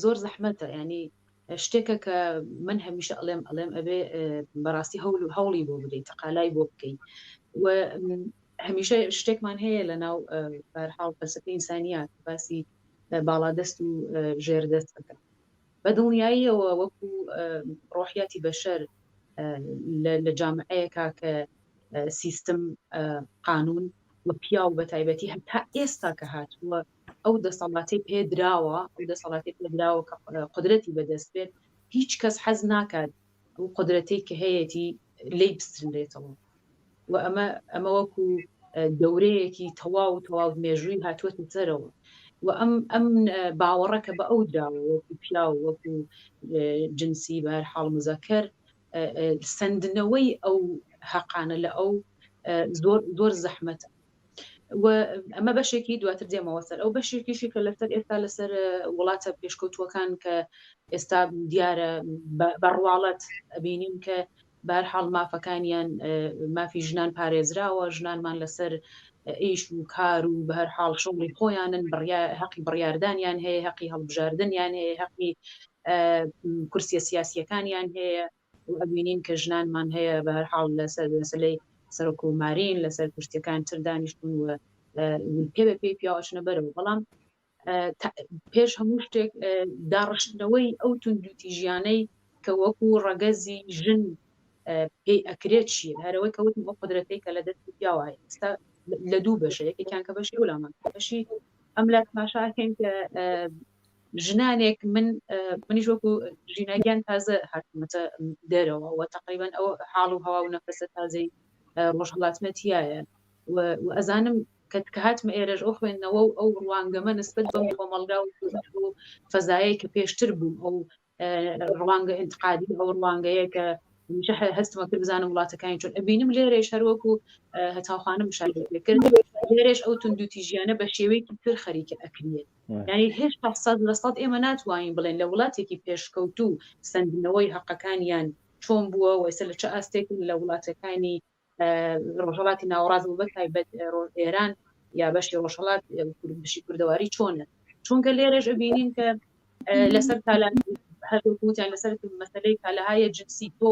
زۆر زەحمەتە ینی شتێکە کە من هەمیشە ئەڵێم ئەبێ بەڕاستی هەوڵی بۆ بدەیت تەقالای بۆ بکەین و هەمیشە شتێکمان هەیە لە ناو بەرحاڵ فەلسفەی ئینسانیات باسی باڵادەست و ژێردەست بکە بە دڵنیاییەوە وەکو ڕۆحیاتی بەشەر لە جامعەیەکا کە سیستم قانون و پیا و بە تایبەتی هەتا ئێستا کە هاتووە ئەو دەسەڵاتی پێدراوە کە قدرەتی بەدەست بێت هیچ کەس حەز ناکات ئەو قدرەتەی کە هەیەی لی بسترێتەوە و ئەمە وەکو دەورەیەکی تەواو مێژووی هاتووەتە سەرەوە و ئەم باوەڕەکە بە ئەو دراوە وەکو پیا و وەکو جنسی بە هەر حاڵ مزەکەر سندنەوەی ئەو حەقانە لە ئەو زۆر زەحمەتە و ئەمە بەشێکی دواتر دێمەوە سەر ئەو بەشێکیشی کە لەسەر ئێستا لەسەر وڵاتە پێشکەوتووەکان کە ئێستا دیارە بەڕواڵەت ئەبینین کە بەرحاڵ مافەکانیان مافی ژنان پارێزراوە ژنانمان لەسەر ئیش و کار و بە هەر حاڵ شغلی خۆیانن حەقی بڕیاردانیان هەیە حەقی هەڵبژاردنیان هەیە حەقی کورسیە سیاسیەکانیان هەیە و ئەبینین کە ژنانمان هەیە بە هەر حاڵ لەسەر مەسەلەی سەرۆکومارین لەسەر پشتەکان تر دانیشتون و پێ بە پێی پیاوەچنە بەرەوە بەڵام پێش هەموو شتێک داڕشتنەوەی ئەو توندوتیژیانەی کە وەکو ڕەگەزی ژن پێی ئەکرێت چیە هەرەوەی کەوتم ئەو قدرەتەی کە لە دەستی پیاوە ئێستا لە دوو بەشە یەکێکیان کە بەشی ئەولامان بەشی ئەم لە تماشاکەین کە ژنانێک منیش وەکو ژیناگیان تازە هاتمەتە دەرەوە و تقریبا ئەو حاڵ و هەوا و نەفەسە تازەی ڕۆژهەڵاتمەتیایە و ئەزانم کە هاتمە ئێرەش ئەو خوێندنەوە و ئەو ڕوانگەمە نسبەت بەم کۆمەڵگا و فەزایەی کە پێشتر بووم ئەو ڕوانگە ئینتقادی ئەو ڕوانگەیە کە هەستمە کرد بزانم وڵاتەکانی چۆن ئەبینم لێرەش هەروەکو هەتاوخانە مشارکرد لێرەش ئەو توندوتیژیانە بە شێوەیەکی تر خەریکە ئەکرێت یعنی هێشتا 100% ئێمە ناتوانین بڵێن لە وڵاتێکی پێشکەوتوو سندنەوەی حەقەکانیان چۆن بووە و ئێستا لە چه ئاستێک لە وڵاتەکانی ڕۆژهەڵاتی ناوەڕاست و بە تایبەت ئێران یا بەشی ڕۆژهەڵات بشی کوردەواری چۆنە چونکە لێرەش ئەبینین کە لەسەر هەروکوتیان لەسەر مەسەلەی کالاهایە جنسی تۆ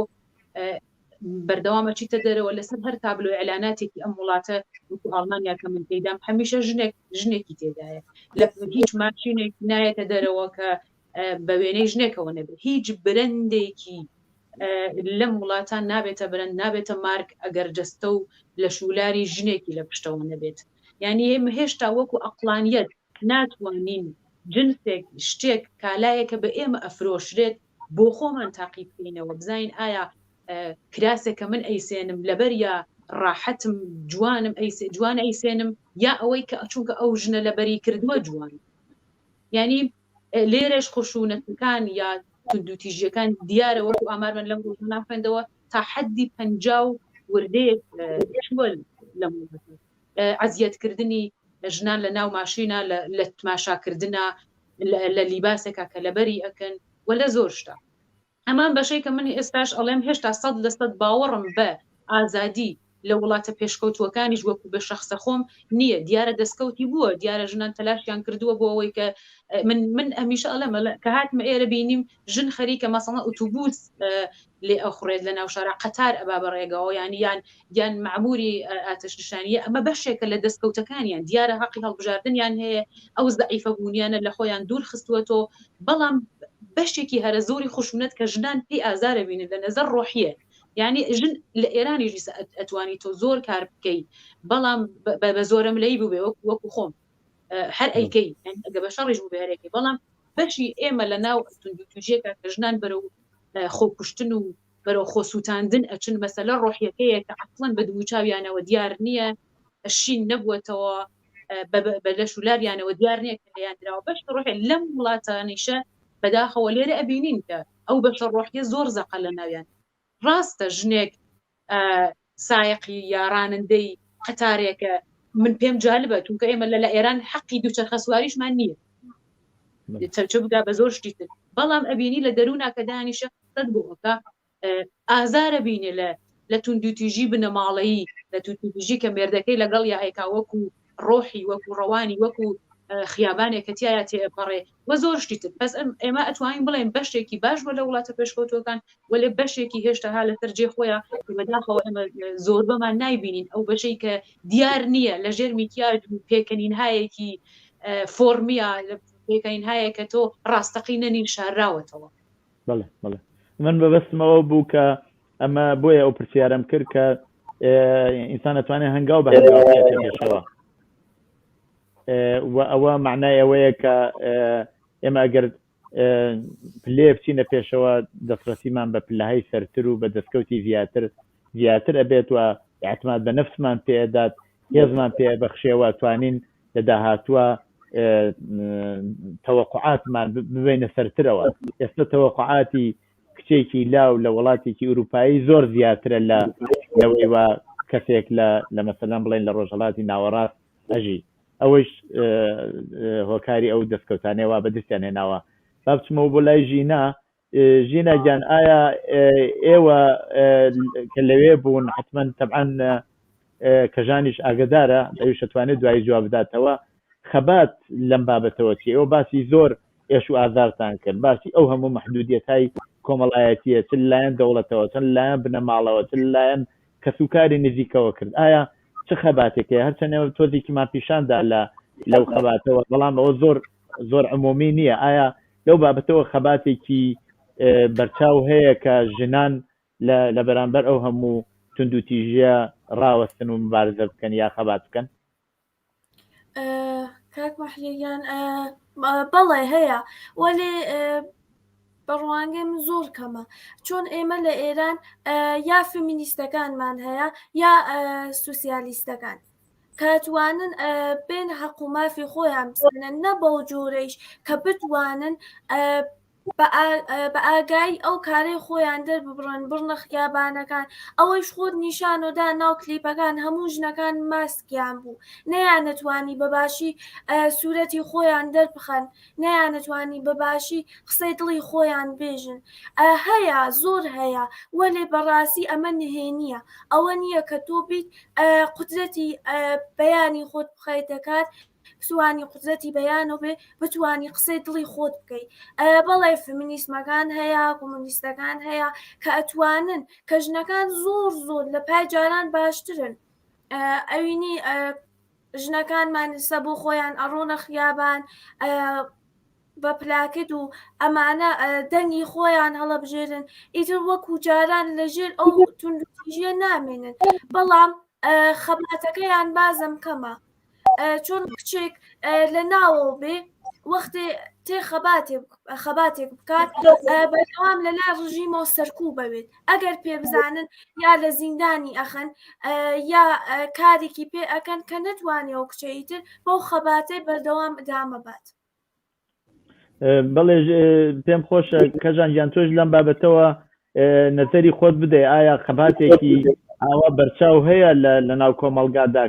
بەردەوامە چیتە دەرەوە لەسەر هەر تابلۆ ئەلاناتێکی ئەم وڵاتە وەکو ئەڵمانیا کە من تێدام هەمیشە ژنێکی تێدایە لە هیچ ماشینێک نایەتە دەرەوە کە بە وێنەی ژنێکەوە نەبێت هیچ برندێکی لەم وڵاتان نابێتە برند نابێتە مارک ئەگەر جەستە و لە شولاری ژنێکی لە پشتەوە نەبێت یعنی ئێمە هێشتا وەکو ئەقلانیەت ناتوانین جنسێک شتێک کالایەکە بە ئێمە ئەفرۆشرێت بۆ خۆمان تاقیب بکەینەوە بزین ئایا کراسێکە من ئەیسێنم لەبەر یا ڕاحەتم جوان ئەیسێنم یا ئەوەی کە چونکە ئەو ژنە لەبەری کردووە جوان یعنی لێرەش خشونەتەکان یا توندوتیژیەکان دیارە وەکو ئامارمان لەم ڕۆژە ناخوێندەوە تا حەدی 50 وردەیەک لە عەزیەتکردنی ژنان لە ناو ماشینە لە تماشاکردنە لە لیباسێکە کە لەبەری ئەکەن و لە زۆر شتا ئەمان بەشەی کە من ئێستاش ئەڵێم هێشتا 100% باوەڕم بە ئازادی لە وڵاتە پێشکەوتوەکانیش وەکو بە شەخصە خۆم نییە دیارە دەستکەوتی بووە دیارە ژنان تەلاشیان کردووە بۆ ئەوەی کە من ئەمیشە ئەڵەمە کە هاتمە ئێرە بینیم ژن خەریکە مەسەڵە ئۆتوبوس لێ ئەخورێت لە ناو شارە قەتار ئەبا بەڕێگەەوە یان معموری ئاتەشنشانیە ئەمە بەشێکە لە دەستکەوتەکانیان دیارە حەقی هەڵبژاردنیان هەیە ئەو زەعیفە بوونیانە لە خۆیان دوور خستووەتەوە بەڵام بەشێکی هەرە زۆری خشونەت کە ژنان پێی ئازارە بینن لە نەزەر ڕۆحیە یعنی ژن لە ئێرانیش ئەتوانی تۆ زۆر کار بکەیت بەڵام بە زۆرم لەی بوو بێ وەکو خۆم هەر ئەیکەی ئەگە بە شەڕیش بوو بێرێکی بەڵام بەشی ئێمە لە ناو توندوتوژێکە کە ژنان بەرەو خۆکوشتن و بەرەو خۆسووتاندن ئەچن مەسەلە ڕۆحیەکەیە کە عەقڵەن بە دووچاویانەوە دیار نییە شین نەبووەتەوە بە لەش و لاریانەوە دیار نییە کە لەیان درراوە بەش ڕۆحێ لەم وڵاتانیشە بەداخەوە لێرە ئەبینین کە ئەو بەشە ڕۆحیە زۆر زەقە لە ناویان ڕاستە ژنێک سایقی یارانندەی قەتارێکە من پێم جالبە چونکە ئێمە لە ئێران حەقی دووچەرخە سواریشمان نییە چ بگا بە زۆر شتی تر بەڵام ئەبینی لە دەرووناکە دانیشە قسەت بۆکە ئازارە بینێ لە توندوتیژی بنەماڵەیی لە توندوتیژی کە مێردەکەی لەگەڵ یا ئەیکا وەکو ڕۆحی وەکو ڕەوانی وەکو خیابانێکەتیایە تێپەڕێ وە زۆر شتی تر پس ئێمە ئەتوانین بڵێن بەشێکی باش بۆ لە وڵاتە پێشکەوتوەکان وەلێ بەشێکی هێشتا ها لە سەرجێ خۆیان بەداخەوە ئێمە زۆر بەمان نایبینین ئەو بەشەی کە دیار نییە لە ژێر میکیاج پێکەنین هایەکی فۆرمیە پێکەنین هەیە کە تۆ ڕاستەقی نەنین شارراوەتەوە بەڵێ من بەبەستمەوە بوو کە ئەمە بۆیە ئەو پرسیارم کرد کە ئینسان ئەتوانێت هەنگاو بە هەنگاوێتەوە و ئەوە معنای ئەوەیە کە ئێمە ئەگەر پلێ بچینە پێشەوە دەستڕەسیمان بە پلەهای سەرتر و بە دەستکەوتی زیاتر ئەبێت و اعتماد بە نەفسمان پێدات هێزمان پێ بەخشێەوە توانین لە داهاتووە تەوەقعاتمان ببینە سەرترەوە ئێستا تەوەقعاتی کچێکی لاو لە وڵاتێکی ئوروپایی زۆر زیاترە لەوەی وە کەسێک لە مەسەلەن بڵێن لە ڕۆژهەڵاتی ناوەڕاست ئەژی ئەوەش هۆکاری ئەو دەستکەوتانەوە بەدەستیان هێناوە با بچمەوە بۆ لای ژینە گیان ئایا ئێوە کە لەوێ بوون حتمەن تەبعەن کەژانیش ئاگدارە ئەویش دەتوانێت دوای جواب بداتەوە خەبات لەم بابەتەوە چی ئەوە باسی زۆر ئێش و ئازارتان کرد باسی ئەو هەموو مەحدودیەتای کۆمەڵایەتیە چ لایەن دەوڵەتەوە چەند لایەن بنەماڵەوە چ لایەن کەسوکاری نزیکەوە کرد ئایا چ خەباتێکەیە هەرچەنێ تۆزێکیمان پیشاندا لەو خەباتەوە بەڵام ئەوە زۆر عمومی نییە ئایا لەو بابەتەوە خەباتێکی بەرچاو هەیە کە ژنان لە بەرامبەر ئەو هەموو توندوتیژیە ڕاوەستن و مبارزە بکەن یا خەبات بکەن کاک مەحلیان بەڵێ هەیە وەلێ بەڕوانگەی من زۆر کەمە چۆن ئێمە لە ئێران یا فیمینیستەکانمان هەیە یا سوسیالیستەکان کاتوانن بین حەق و مافی خۆیان بزانن نە بەو جۆرەیش کە بتوانن بە ئاگای ئەو کارەی خۆیان دەرببڕن بڕنە خیابانەکان ئەوەیش خۆت نیشانۆدا ناو کلیپەکان هەموو ژنەکان ماسکیان بوو نەیان نەتوانی بەباشی سوورەتی خۆیان دەربخەن نەیان نەتوانی بەباشی قسەی دڵی خۆیان بێژن هەیە زۆر هەیە وەلێ بەڕاستی ئەمە نهێنیە ئەوە نییە کە تۆ بیت قودرەتی بەیانی خۆت بخەیتە کار توانی قودرەتی بەیانەوە بێ بتوانی قسەی دڵی خۆت بکەیت بەڵێ فیمینیسمەکان هەیە کۆمۆنیستەکان هەیە کە ئەتوانن کە ژنەکان زۆر لە پای جاران باشترن ئەوینی ژنەکانمان لەسە بۆ خۆیان ئەڕۆنە خیابان بە پلاکت و ئەمانە دەنگی خۆیان هەڵەبژێرن ئیتر وەکو جاران لەژێر ئەو توندوتیژیە نامێنن بەڵام خەباتەکەیان بازم کەمە چۆن کچێک لە ناوە بێ وەختێ تێ خەباتێک بکات بەردەوام لە لای ڕژیمەوە سەرکوو بەوێت ئەگەر پێ بزانن یا لە زیندانی ئەخەن یا کارێکی پێ ئەکەن کە نەتوانێ ئەو کچەیتر بەو خەباتەی بەردەوام ئەدامەبات بەڵێ پێم خۆشە کەژان گیان تۆش لەم بابەتەوە نەزەری خۆت بدە ئایا خەباتێکی ئاوا بەرچاو هەیە لە ناو کۆمەڵگادا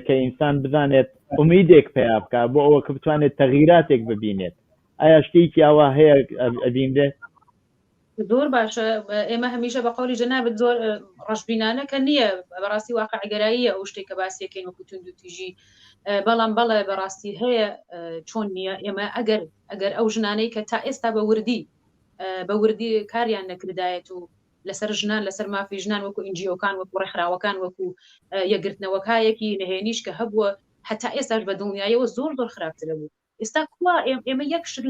کە ئینسان بزانێت ئومیدێک پێیا بکە بۆ ئەوە کە بتوانێت تەغیراتێک ببینێت ئایا شتێکی ئاوا هەیە ئەبینێت زۆر باشە ئێمە هەمیشە بە قولی جەنابەت زۆر ڕەشبینانە کە نییە بەڕاستی واقعگەراییە ئەو شتێک کە باسیەکەین وەکو تونند و تیژی بەڵام بەڵێ بەڕاستی هەیە چۆن نییە ئێمە ئەگەر ئەو ژنانەی کە تا ئێستا بە وردی کاریان نەکردایەت و لەسەر ژنان لەسەر مافی ژنان وەکو ئینجیۆکان وەکو ڕێکخراوەکان وەکو یەکگرتنەوەکایەکی نهێنیش کە هەبووە هەتا ئێستاش بە دڵنیایەوە زۆر خراپترە بوو ئێستا کووا ئێمە یەکشت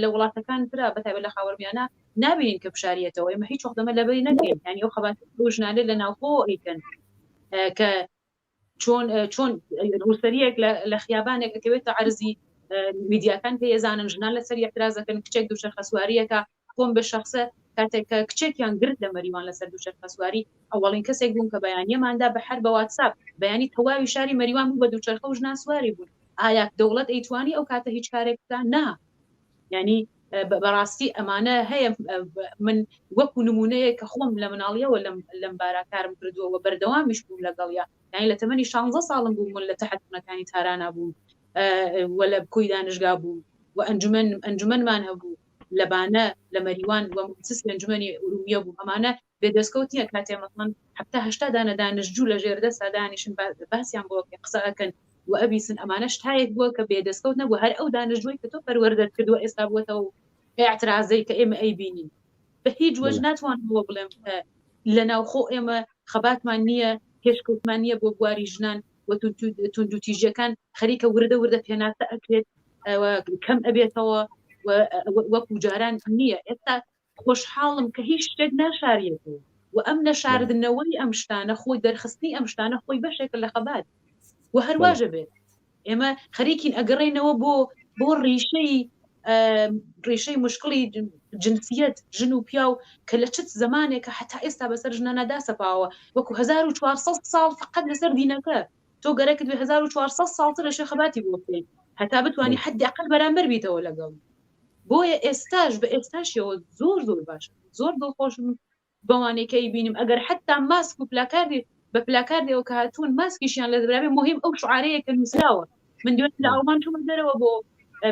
لە وڵاتەکان ترا بەتابەت لە خاوەرمیانە نابینین کە بشاریەتەوە ئێمە هیچ وەختەمە لەبەری نەکەین ینی ئەو خەبات ژنانێت لە ناوخۆ ئەیکەن کە چۆن رووسەریەک لە خیابانێک دەکەوێتە عەرزی میدیاکان پێزانن ژنان لەسەر اعتراضەکەن کچێک دووشەرخە سواریەکە خۆم بە شخصە کاتێک کە کچێکیان گرت لە مەریوان لەسەر دووشەرخە سواری ئەوڵین کەسێک بوون کە بەیانیەماندا بە هەر بە واتساپ بەیانی تەواوی شاری مەریوان بوو بە دووچەرخە و ژنان سواری بوون ئایا دەوڵەت ئەیتوانی ئەو کاتە هیچ کارێک بکات نا ینی بەڕاستی ئەمانە هەیە من وەکو نمونەیە کە خۆم لە مناڵیەوە لەم باراکارم کردووە بەردەوامیش بووم لەگەڵیا یانی لە تەمەنی 16 ساڵم بووم لە تەحەتونەکانی تارانە بووم وەلە بکۆی دانشگا بوو و ئەنجومەنمان هەبوو لەبانە لە مەریوان و سیس ئەنجومەنی ئورومیە بوو ئەمانە بێدەستکەوتیە کاتێ مەسڵەن حتا 80 دانە دانشجوو لە ژێردەستا دانیشن باسییان بۆ قسە ئەکەن و ئەبیسن ئەمانە شتایەک بووە کە بێدەستکەوت نەبوو هەر ئەو دانشجوی کە تۆ پەروەردەت کردووە ئێستا بووەتەوە اعتراضی کە ئێمە ئەیبینین بە هیچ وەج ناتوانەوە بڵێم لە ناوخۆ ئێمە خەباتمان نییە پێشکەوتمان نییە بۆ بواری ژنان و تونند و تیژەکان خەریکە وردە پێناسە ئەکرێت کەم ئەبێتەوە وەکو جاران نییە ئێستا خۆشحاڵم کە هیچ شتێک ناشارێتەوە و ئەم نەشاردنەوەی ئەم شتانە خۆی دەرخستنی ئەم شتانە خۆی بەشێک لە خەبات و هەرواژە بێت ئێمە خەریکین ئەگەڕێنەوە بۆ ڕێشەی مشکلی جنسیەت ژن و پیاو کە لە چت زمانێکە حتا ئێستا بەسەر ژنانەدا سەپاوە وەکو 1400 ساڵ فقط لەسەر دینەکە تۆ گەرەکت 1400 ساڵتر لە شەخەباتی بۆ بکەیت هەتا بتوانانی حدی ئەقل بەرامبەر بیتەوە لەگەڵ بۆیە ئێستاش بە ئێستاشەوە زۆر باشە زۆر دڵخۆشم بەوانێکەی بینیم ئەگەر حتا ماسک و پلاکاردی بە پلاکاردێەوە کە هاتوون ماسکیشیان لە دەبرابێ مهم ئەو شعارەیە کە نووسراوە من دوێت لە ئەڵمان چوومە دەرەوە بۆ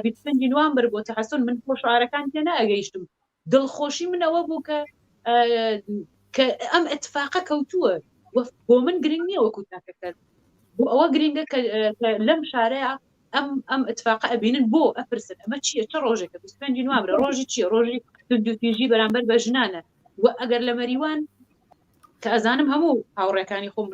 25 نوامبر بۆ تەحەسن من خۆ شعارەکان تێنا ئەگەیشتم دڵخۆشی منەوە بوو کە ئەم ئەتفاقە کەوتووە بۆ من گرنگ نییە وەکو تاکەکە بۆ ئەوە گرنگە کە لەم شارەیە ئەم ئەتفاقە ئەبینن بۆ ئەپرسن ئەمە چییە چه ڕۆژێکە 25 نوامبر ڕۆژی چیە ڕۆژی تونندوتیژی بەرامبەر بە ژنانە و ئەگەر لە مەریوان کە ئەزانم هەموو هاوڕێکانی خۆم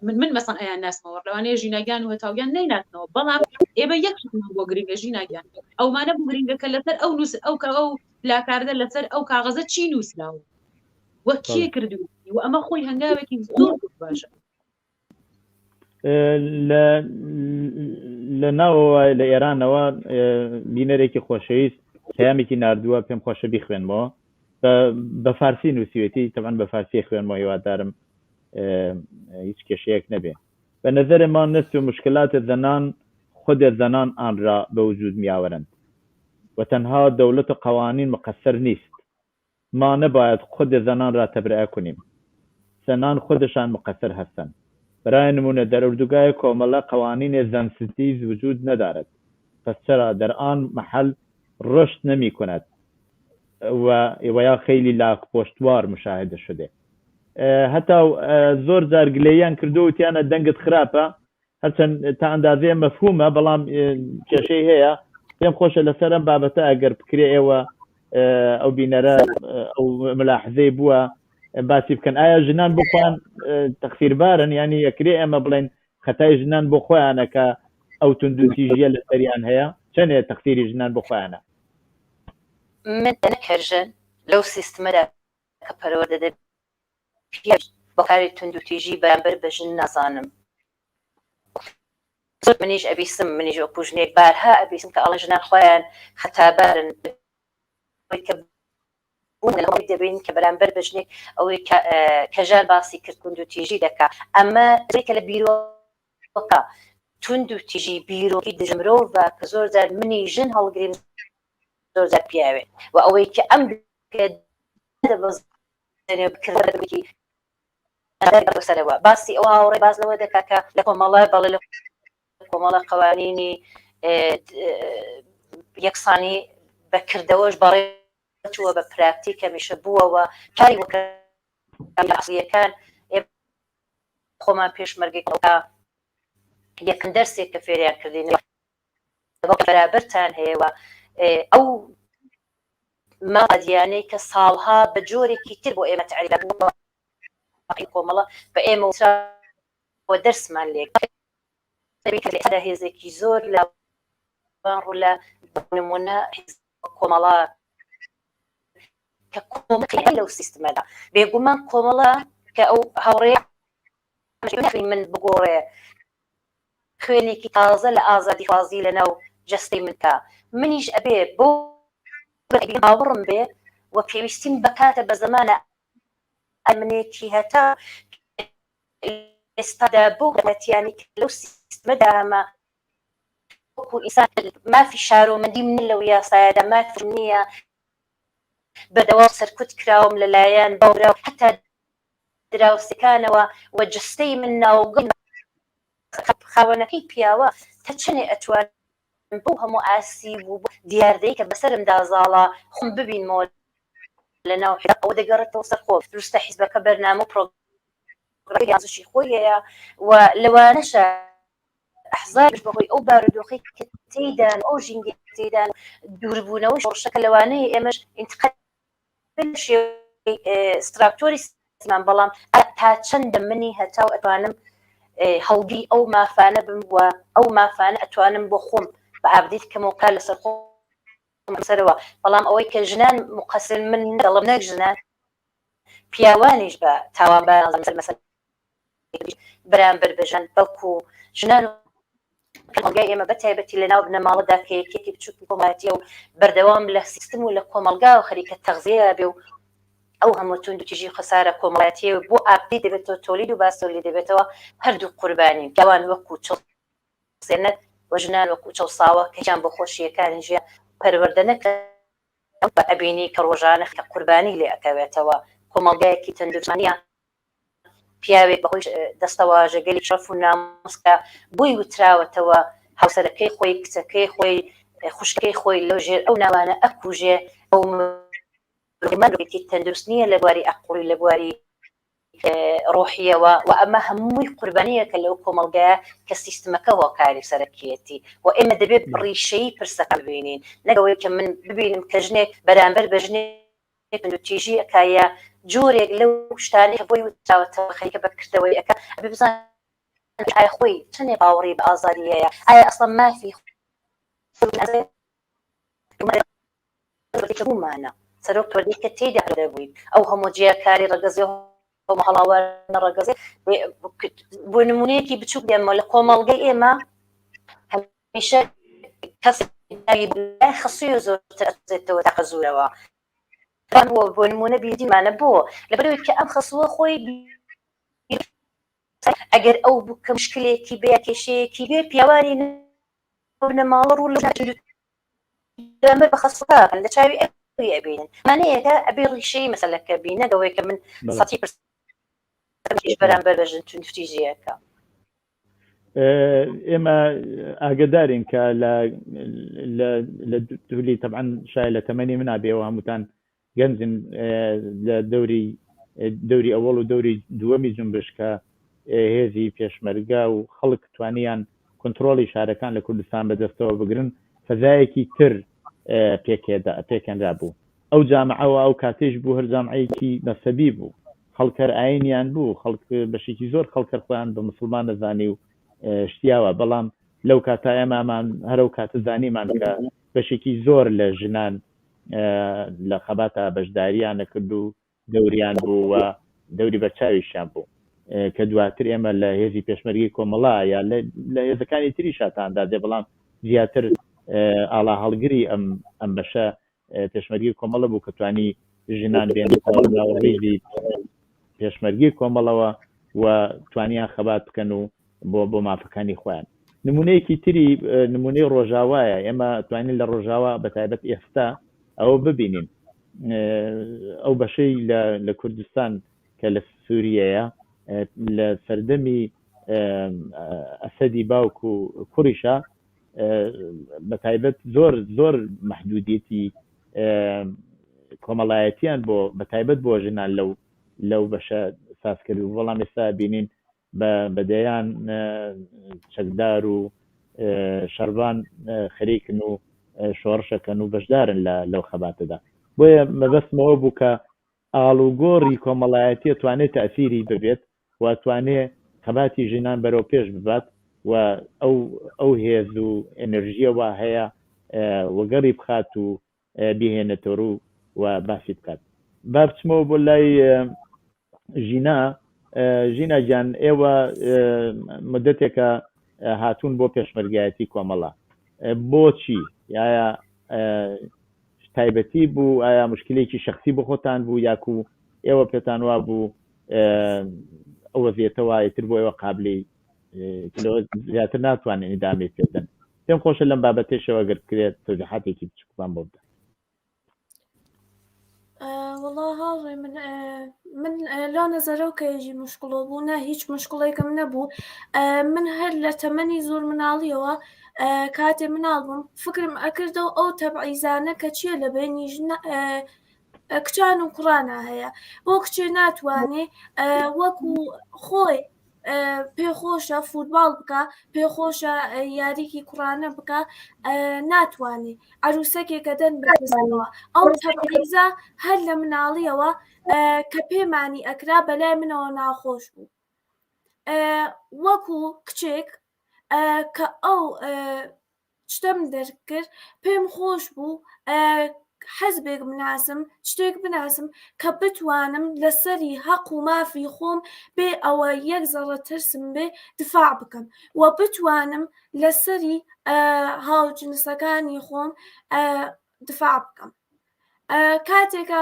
من مەسەن ئەیان ناسمەوە لەوانەیە ژیناگیان و هەتاویان نەیناسنەوە بەڵام ئێمە یەکشمان بۆ گرنگە ژیناگیان ئەومانە بوو گرنگەکە لەسەر ئەو نووس ئەو کە ئەو لاکاردە لەسەر ئەو کاغەزە چی نووسراوە وە کێ کردو و ئەمە خۆی هەنگاوێکی زۆر باشە لە ناوەوە لە ئێرانەوە بینەرێکی خۆشەویست پەیامێکی ناردووە پێم خۆشە بیخوێنمەوە بە فارسی نووسیوێتی تەمان بە فارسی خوێنمەوە هیوادارم هیچ کێشەیەک نەبێ به نظر ما نصف مشکلات زنان خود زنان آن را به وجود می آورند و تنها دولت و قوانین مقصر نیست ما نباید خود زنان را تبرئه کنیم زنان خودشان مقصر هستند برای نمونه در اردوگاه کومله قوانین زن ستیز وجود ندارد پس چرا در آن محل رشد نمی کند و یا خیلی لاک پشتوار مشاهده شده حتی زۆر جار گلەییان کردو وتیانە دەنگت خراپە هەرچەند تا ئەندازەیە مەفهومە بەڵام کێشەی هەیە پێم خۆشە لەسەر ئەم بابەتە ئەگەر بکرێ ئێوە ئەو بینەرە ئەو ملاحظەی بووە باسی بکەن ئایا ژنان بۆ خۆیان تەقسیربارن یعنی یەکرێ ئێمە بڵێن خەتای ژنان بۆ خۆیانە کە ئەو توندوتیژیە لە سەریان هەیە چەندێ تەقسیری ژنان بۆ خۆیانە من نەکەژن لەو سیستمەدا کە پەروەردە دەبێت بەکاری توندوتیژی بەرامبەر بە ژن نازانم زۆر منیش ئەبیستم منیش وەکو ژنێک بارها ئەبیستم کە ئەڵێ ژنان خۆیان خەتابارن دەبین کە بەرامبەر بە ژنێک ئەوەی کەژان باسی کرد توندوتیژی دەکا ئەمە کە لە بیرۆکە توندوتیژی بیرۆکی دژمرۆڤە کە زۆر جار منی ژن هەڵگرین زۆر جار پیاوێت و ئەوەی کە ئەم بکردێکی باسی ئەو هاوڕێ باز لەوە دەکا کە لە کۆمەڵە بەڵێ لە کۆمەڵە قوانینی یەکسانی بەکردەوەش بەڕێ چووە بە پراکتیک هەمیشە بووەوە کاری وەکەیەکان خۆمان پێشمەرگێکەوە یەکەم دەرسێک کە فێریان کردین بەرابەرتان هەیەوە ئەو مادیانەی کە ساڵها بە جۆرێکی تر بۆ ئێمە تعریف کۆمەڵە بە ئێمە وە دەرسمان لێک هێزێکی زۆر لە ڕوو لە نمونە کۆمەڵە کە کۆمەڵی لەو سیستمەدا بێگومان کۆمەڵە کە ئەو هاوڕێ من بگۆڕێ خوێنێکی تازە لە ئازادی خوازی لەناو جەستەی منکە منیش ئەبێ بۆ باوەڕم بێ و پێویستیم بکاتە بە زمانە ئەمنێکی هەتا ئێستادا بۆ دەوڵەتیانی لەو سیستمەدا ئەمە وەکو ئینسان مافی شارۆمەندی من لەو یاسایەدا مافی نییە بەدەواو سەرکوت کراوم لەلایەن باورا و حتا دراوسەکانەوە و جستەی من ناوگەڵ خاوەنەکەی پیاوە تا چنێ ئەتوان بۆ هەموو ئاسیب و دیاردەی کە بەسەرمدا زاڵە خۆم ببینمەوە لەناو ئەوە دەگەڕێتەوە سەر خۆ دروستە حیزبەکە بەرنامە و پرۆگرامی یازشی خۆی هەیە و لەوانەشە ئەحزاب بەهۆی ئەو بارودۆخی کە تێدان ئەو ژینگە تێدان دووربوونەوەی شۆڕشەکە لەوانەیە ئێمەش ئینتقاد شێوەی ستراکتۆری سیستمان بەڵام تا چەندە منی هەتاو ئەتوانم هەڵگی ئەو مافانە بم وە ئەو مافانە ئەتوانم بۆ خۆم بە ئابدیت کەمەوە کار لەسەر خۆم سەرەوە بەڵام ئەوەی کە ژنان مقەسر من دەڵم نەک ژنان پیاوانیش بە تاوانبار مەسەلە بەرامبەر بەژن بەڵکو ژنان کۆمەلگای ئێمە بەتایبەتی لەناو بنەماڵەدا کە یەکێکی بچووکی کۆمەڵایەتیە و بەردەوام لە سیستم و لە کۆمەلگا و خەریکە تەغزیە بێ و ئەو هەموو توندوتیژی خسارە کۆمەڵایەتیە بۆ ئابدی دەبێتەوە تۆلید و باسۆلی دەبێتەوە هەردوو قوربانی پیاوان وەکو چەسێنەت و ژنان وەکو چەوساوە کەیان بۆ خۆشیەکانی ژیان پەروەردە نەکە بە ئەبینی کە ڕۆژانە کە قوربانی لێ ئەکەوێتەوە کۆمەلگایەکی تەندروستانیە پیاوێک بەخۆی دەستەواژەگەلی شەرف و ناموسکە بۆی وتراوەتەوە هاوسەرەکەی خۆی کچەکەی خۆی خوشکەی خۆی لەو ژێر ئەو ناوانە ئەکوژێ ئەو مرۆڤێکی تەندروست نییە لە بواری عەقڵی لە بواری ڕۆحیەوە و ئەمە هەمووی قوربانیەکە لەو کۆمەلگایە کە سیستمەکە هۆکاری سەرەکیەتی و ئێمە دەبێت ڕیشەی پرسەکە ببینین نەگەوەی کە من ببینم کە ژنێک بەرامبەر بە ژنێک تندروتیژی ئەکایە جۆرێک لەو شتانەی بۆی وتراوەتەوە خەریکە بەکردەوەی ئەکە ئەبێ بزانین ئایا خۆی چەندێ باوەڕی بە ئازادی هەیە ئایا ئەسڵەن مافی بوومانە سەرۆک تۆردی کە تێدا دەبووین ئەو هەموو جیاکاری ڕەگەزی هەڵاوانە ڕەگەزێ بۆ نمونەیەکی بچووک دێمە لە کۆمەڵگەی ئێمە هەمیشە کەسی خەسووی زۆرتر ئەچێتەوە تاقە زوورەوە بۆ نمونە بیردیمانە بۆ لەبەرەوەی کە ئەم خەسووە خۆی ئەگەر ئەو بکە مشکلێکی بێ کێشەیەکی بێ پیاوانی نەماڵە ڕوو لەمەر بە خەسووەکان لە چاوی ئەبینن مانەیەکە ئەبێ ڕیشەی مەسەلەکە بینە دەوەی کە من 100% بەرامبەر بەژن توندروتیژیەکە ئێمە ئاگدارین کە لە دوولی تەبعاً شاید لە تەمەنی منابێەوە هەمووتان گەنجن لە دەوری ئەوەڵ و دەوری دووەمی جنبش کە هێزی پێشمەرگا و خەڵک توانیان کۆنتڕۆڵی شارەکان لە کوردستان بەدەستەوە بگرن فەزایەکی تر پێکێنرا بوو ئەو جامعەوە ئەو کاتێش بوو هەر جامعەیەکی مەسەبی بوو خەڵکەر ئاینیان بوو خەڵک بەشێکی زۆر خەڵکەر خۆیان بە مسلمان دەزانی و شتیاوە بەڵام لەو کاتە ئێمامان هەرەو کاتە زانیمان کە بەشێکی زۆر لە ژنان لە خەباتە بەشداریان نەکرد و دەوریان بوو و دەوری بەرچاویشیان بوو کە دواتر ئێمە لە هێزی پێشمەرگی کۆمەڵا یا لە هێزەکانی تری شاتاندا دێ بەڵام زیاتر ئاڵا هەڵگری ئەم بەشە پێشمەرگی کۆمەڵە بوو کە توانی ژنان بێنڕێژی پێشمەرگی کۆمەڵەوە و توانیان خەبات بکەن و بۆ مافەکانی خۆیان نمونەیەکی تری نمونەی ڕۆژاوایە ئێمە توانین لە ڕۆژاوا بەتایبەت ئێستا ئەوە ببینین ئەو بەشەی لە کوردستان کە لە سووریەیە لە سەردەمی ئەسەدی باوک و کوڕیشە بەتایبەت زۆر مەحدودیەتی کۆمەڵایەتیان بۆ بەتایبەت بۆ ژنان لەو بەشە ساز کرد و بەڵام ئێستا بینین بەدەیان چەکدار و شەربان خەریکن و شۆڕشەکەن و بەشدارن لەو خەباتەدا. بۆیە مەبەستمەوە بوو کە ئاڵوگۆڕی کۆمەڵایەتی توانێت تەئسیری ببێت واتوانێت خەباتی ژنان بەرەو پێش ببات و ئەو هێز و ئەنەرژیەوە هەیە وەگەڕی بخات و بهێنێتەوە و باسی بکات. با بچمەوە بۆ لای ژینە گیان، ئێوە مدەتێکە هاتوون بۆ پێشمەرگایەتی کۆمەڵە، بۆچی؟ یاە تایبەتی بوو؟ ئایا مشکلێکی شخصی بۆ خۆتان بوو یاکو ئێوە پێتان وا بوو ئەو وەزیەتەوە ئیتر بۆ ئێوە قابلی زیاتر ناتوانێت ئیدامی پێدەن؟ پێم خۆشە لەم بابەتێشەوە گەر بکرێت تەوجیحاتێکی بچووکمان بۆ بدە. والله هاوڕێ من لا نەزەرەو کە هێژی مشکڵۆ بوو، نە هیچ مشکڵێکم نەبوو. من هەر لە تەمەنی زۆر مناڵیەوە کاتێ مناڵ بووم فکرم ئەکردەوە ئەو تەبعیزانە کە چیە لە بینی کچان و کوڕانە هەیە، بۆ کچێ ناتوانێ وەکو خۆی پێخۆشە فوتباڵ بکە، پێخۆشە یاریکی کوڕانە بکە، ناتوانێ عروسەکێکە دەن بەدەستەوە. ئەو تەبعیزە هەر لە مناڵیەوە کە پێمانی ئەکرا بەلای منەوە ناخۆش بوو. وەکو کچێک کە ئەو شتەم دەرکرد پێم خۆش بوو حەزبێک بناسم، شتێک بناسم کە بتوانم لەسەری حەق و مافی خۆم بێ ئەوە یەک زەڕە ترسم بێ دفاع بکەم و بتوانم لەسەری هاوجنسەکانی خۆم دفاع بکەم. کاتێکە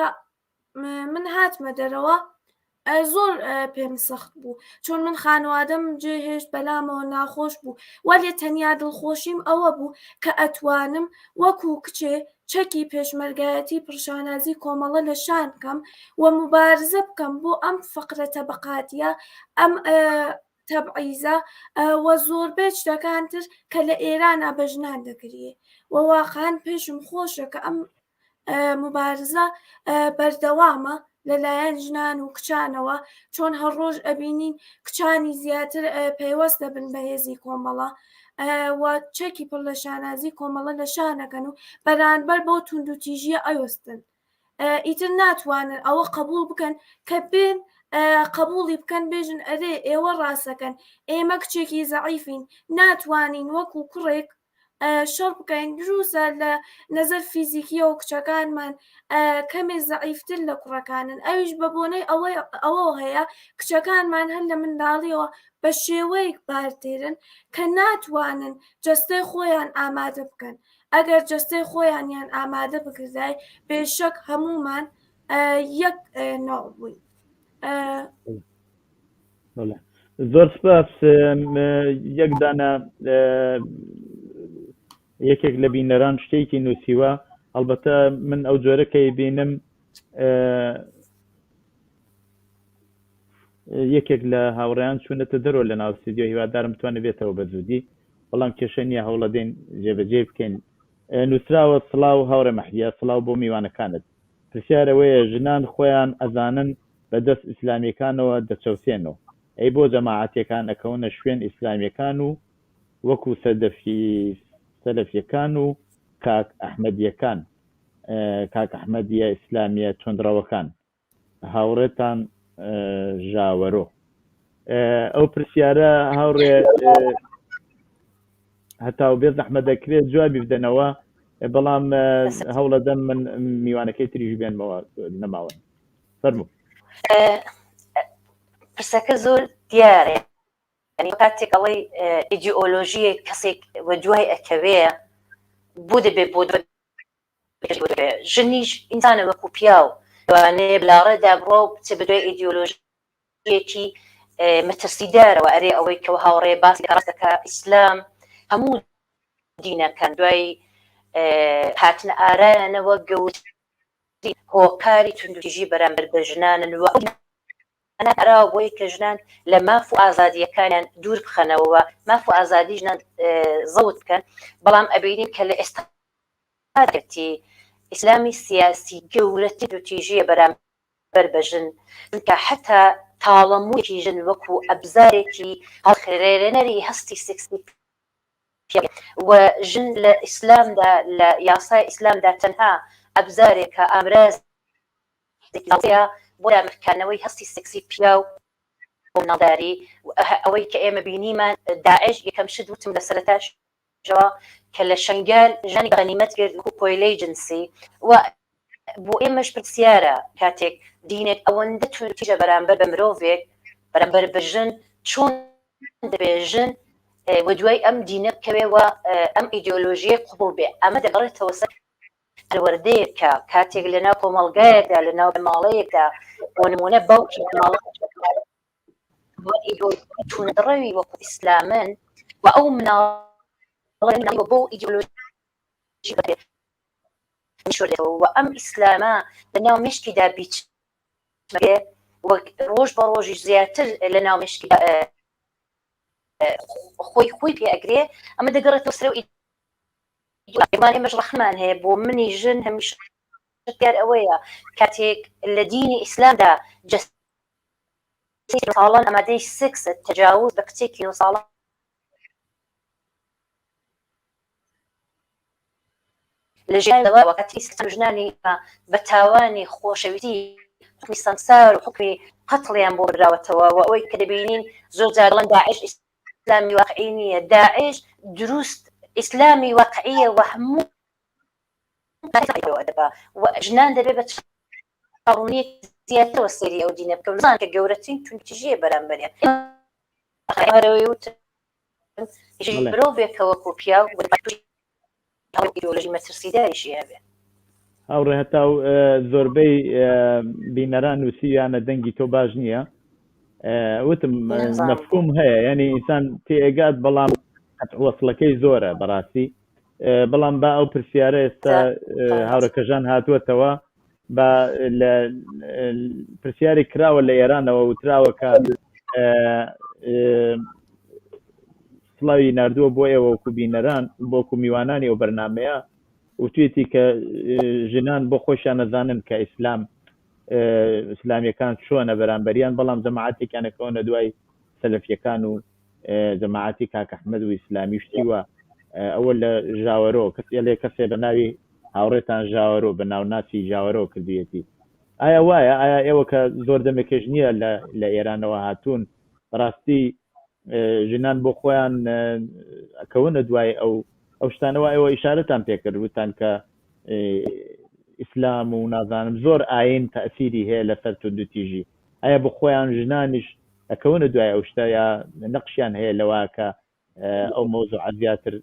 من هاتمە دەرەوە زۆر پێم سەخت بوو، چۆن من خانوادەم جێهێشت بەلامەوە ناخۆش بوو، وەلێ تەنیا دڵخۆشیم ئەوە بوو کە ئەتوانم وەکو کچێ چەکی پێشمەرگایەتی پڕشانازی کۆمەڵە لە شان بکەم و مبارزە بکەم بۆ ئەم فەقرە تەبەقاتیە، ئەم تەبعیزە و زۆربەی شتەکانتر کە لە ئێرانە بە ژنان دەکرێ و واقعان پێشم خۆشە کە ئەم مبارزە بەردەوامە لەلایەن ژنان و کچانەوە، چۆن هەڕۆژ ئەبینین کچانی زیاتر پەیوەست دەبن بە هێزی کۆمەڵە و چەکی پڕ لە شانازی کۆمەڵە لە شانەکەن و بەرامبەر بۆ توند و تیژیە ئەوەستن. ئیتر ناتوانن ئەوە قبول بکەن کە بێن قبولی بکەن بێژن ئەرێ ئێوە ڕاستەکەن، ئێمە کچێکی زەعیفین، ناتوانین وەکو کوڕێک شەڕ بکەین. دروستە لە نەزەر فیزیکیە و کچەکانمان کەمێ زەعیفتر لە کوڕەکانن، ئەویش بە بۆنەی ئەوە هەیە کچەکانمان هەر لە منداڵیەوە بە شێوەیەک بارتێرن کە ناتوانن جەستەی خۆیان ئامادە بکەن. ئەگەر جەستەی خۆیانیان ئامادە بکردای بێشەک هەمومان یەک ناو بووین. زۆر سپاس. یەک دانە یەکێک لە بینەران شتێکی نووسیوە، ئەلبەتە من ئەو جۆرەکەی بینم یەکێک لە هاوڕێیان چوونەتە دەرەوە لە ناو ستودیۆ، هیوادارم بتوانێت بێتەوە بە زوودی، بەڵام کێشە نییە هەوڵەدەین جێبەجێ بکەین. نووسراوە سڵاو هاوڕێ مەحیە، سڵاو بۆ میوانەکانت. پرسیارەوەیە ژنان خۆیان ئەزانن بەدەست ئیسلامیەکانەوە دەچەوسێنەوە، ئەی بۆ جەماعەتەکان ئەکەونە شوێن ئیسلامیەکان و وەکو سەلەفیەکان و کاک ئەحمەدیەکان، کاک ئەحمەدیە ئیسلامیە تۆندڕەوەکان، هاوڕێتان ژاوەرۆ. ئەو پرسیارە هاوڕێ هەتاو بێ زەحمەت دەکرێت جوابی بدەنەوە، بەڵام هەوڵەدەم من میوانەکەی تریژ بێنمەوە نەماوە. فەرموو. پرسەکە زۆر دیارێ، کاتێک ئەڵەی ئیدئۆلۆژیە کەسێک وەجوای ئەکەوێ بۆ دەبێت بۆ ژنیش ئینسانە وەکو پیاو لەوانەیە بلاڕێدا بڕۆ بچێ بە دوای ئیدئۆلۆژیەکی مەترسیدارەوە، ئەرێ ئەوەی کەەوە هاوڕێ باسی ڕاستەکە ئیسلام هەموو دینەکان دوای هاتنە ئارایانەوە گەوتی هۆکاری توندوتیژی بەرامبەر بە ژنانن و ئەراوە بۆی کە ژنان لە ماف و ئازادیەکانیان دوور بخەنەوە، ماف و ئازادی ژنان زەوت بکەن. بەڵام ئەبینین کە لە ئێستاتی ئیسلامی سیاسی گەورەتر و تیژیە بەرامبەر بەژن چونکە حتا تاڵەموویەکی ژن وەکو ئەبزارێکی هەڵخێرێنەری هەستی سکسی و ژن لە ئیسلامدا لە یاسای ئیسلامدا تەنها ئەبزارێکە ئامراز بۆ دامرکانەوەی هەستی سکسی پیا و ناڵداری ئەوەی کە ئێمە بینیمان داعش یەکەم شت وتم لە سەرەتاشەوە کە لە شەنگال ژانی غەنیمەت کرد و پۆیلەی جنسی و بۆ ئێمەش پرسیارە کاتێک دینێک ئەوەندە تونتیژە بەرامبەر بە مرۆڤێک بەرامبەر بە ژن چۆن دەبێژن و دوای ئەم دینە بکەوێەوە ئەم ئیدئۆلۆژیە قبول بێ ئەمە دەگەڕێتەوە سەر پەروەردەیەکە کاتێک لەناو کۆمەڵگایەکدا لەناو ماڵەیەکدا بۆ نمونە باوکی تونڕەوی وەکو ئیسلامن و ئەو مناڵە بۆ ئیدئۆلۆژی و ئەم ئیسلامە لەناو مشکیدا بیچمەگێ وەک ڕۆژ بە ڕۆژی زیاتر لەناو مشکیدا خۆی پێ ئەگرێ ئەمە دەگەڕێتەوە سەر ئێمان ئێمەش ڕەحمان هەیە بۆ منی ژن هەمیشە دیار ئەوەیە کاتێک لە دینی ئیسلامدا ساڵان ئەمادەی سکس تەجاوز بە کچێکی 9 ساڵان لە ژیانەوە وەکاتی ژنانی بە تاوانی خۆشەویستی حکمی سەنگسار و حکمی قەتڵیان بۆ براوەتەوە و ئەوەی کە دەبینین زۆر جار دەڵێن داعش ئیسلامی واقعی نییە داعش دروست ئیسلامی واقعیە و هەموو دەبا و ژنان دەبێت بە قانونیەک زیاترەوە سەیری ئەو دینە بکەن زان کە گەورەترین تونتیژیە بەرامبەریان مرۆڤێکە وەکو پیا و ئیدئۆلۆژی مەترسیداریشی هەبێ هاوڕێ هەتا زۆربەی بینەران نووسییانە دەنگی تۆ باش نییە وتم مەفهوم هەیە یعنی ئینسان تێئگات بەڵام وەسڵەکەی زۆرە بەڕاستی بەڵام با ئەو پرسیارە ئێستا هاوڕێکەژان هاتووەتەوە بە پرسیاری کراوە لە ئێرانەوە وتراوە کە سڵاوی نردووە بۆ ئێوە وەکو بینەران بۆکو میوانانی ئەو بەرنامەیە وتوێتی کە ژنان بۆ خۆشیان نەزانن کە ئیسلامیەکان چۆنە بەرامبەریان بەڵام جەماعەتێکیانەکەونە دوای سەلەفیەکان و جەماعەتی کاک ئەحمەد و ئیسلامی شتیوە ئەوە لە ژاوەرۆ کەسێ کەسێ بە ناوی هاوڕێتان ژاوەرۆ بە ناوناسی ژاوەرۆ کردویەتی ئایا وایە ئایا ئێوە کە زۆر دەمێکێش نییە لە ئێرانەوە هاتوون بەڕاستی ژنان بۆ خۆیان ئەکەونە دوای ئەو شتانەوە ئێوە ئیشارەتان پێکرد وتان کە ئیسلام و نازانم زۆر ئاین تەئسیری هەیە لەسەر توندوتیژی ئایا بۆ خۆیان ژنانیش ئەکەونە دوای ئەو شتە یا نەقشیان هەیە لەوە کە ئەو مەوزوعات زیاتر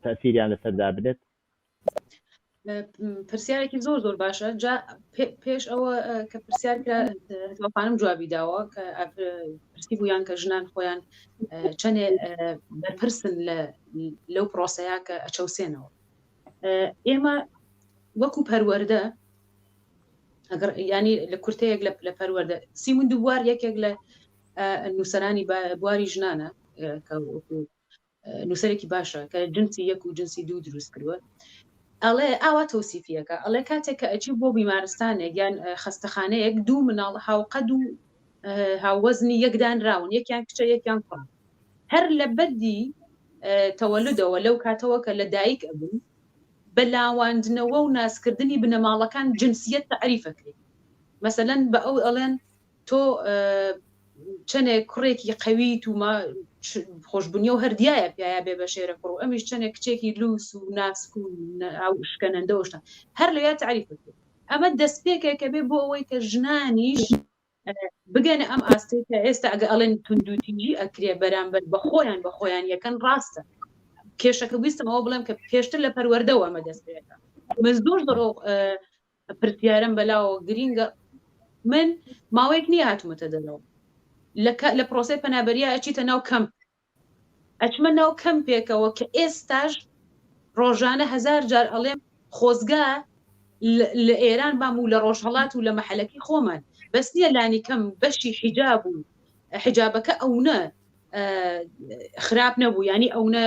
تەئسیریان لەسەردا بدێت پرسیارێکی زۆر باشە جا پێش ئەوە کە پرسیارکەوەخانم جوابی داوە کە پرسی بوویان کە ژنان خۆیان چەندێ بەرپرسن لەو پرۆسەیە کە ئەچەوسێنەوە ئێمە وەکو پەروەردە ئەگەر ینی لە کورتەیەک لە پەروەردە سیمون دووبوار یەکێک لە نووسەرانی بواری ژنانە کە نووسەرێکی باشە کە جنسی یەک و جنسی دوو دروست کردووە ئەڵێ ئاوا تەوسیفیەکە ئەڵێ کاتێک کە ئەچی بۆ بیمارستانێک یان خەستەخانەیەک دوو مناڵ هاوقەد و هاوەزنی یەکدانراون یەکیان کچە یەکیان کوڕ هەر لە بەدی تەوەلودەوە لەو کاتەوە کە لە دایک ئەبوون بە لاواندنەوە و ناسکردنی بنەماڵەکان جنسیەت تەعریفەکرێت مەسەلەن بە ئەو ئەڵێن تۆ چەندێک کوڕێکی قەویت و خۆشببوونیە و هەردیایە پیایا بێ بە شێرە کوڕ و ئەمیش چەندێک کچێکی لووس و ناسک و ئەو شکەنەندەوەشتە هەر لەویا تعریفەکرێت ئەمە دەستپێکێکە بێ بۆ ئەوەی کە ژنانیش بگەنە ئەم ئاستێکە ئێستا ئەگە ئەڵێن توندوتیژی ئەکرێ بەرامبەر بە خۆیان یەکەن ڕاستە کێشەکە ویستم ئەوە بڵێم کە پێشتر لە پەروەردەوە ئەمە دەستپێکە من زۆر پرسیارم بەلاوە گرینگە من ماوەیەک نییە هاتوومەتە دەرەوە لە پرۆسەی پەنابەریە ئەچیتە ناو کەمپ ئەچمە ناو کەمپێکەوە کە ئێستاش ڕۆژانە 1000 جار ئەڵێم خۆزگا لە ئێران بام و لە ڕۆژهەڵات و لە مەحەلەکی خۆمان بەس نییە لانی کەم بەشی حیجاب و حیجابەکە ئەوە خراپ نەبوو ینی ئەوە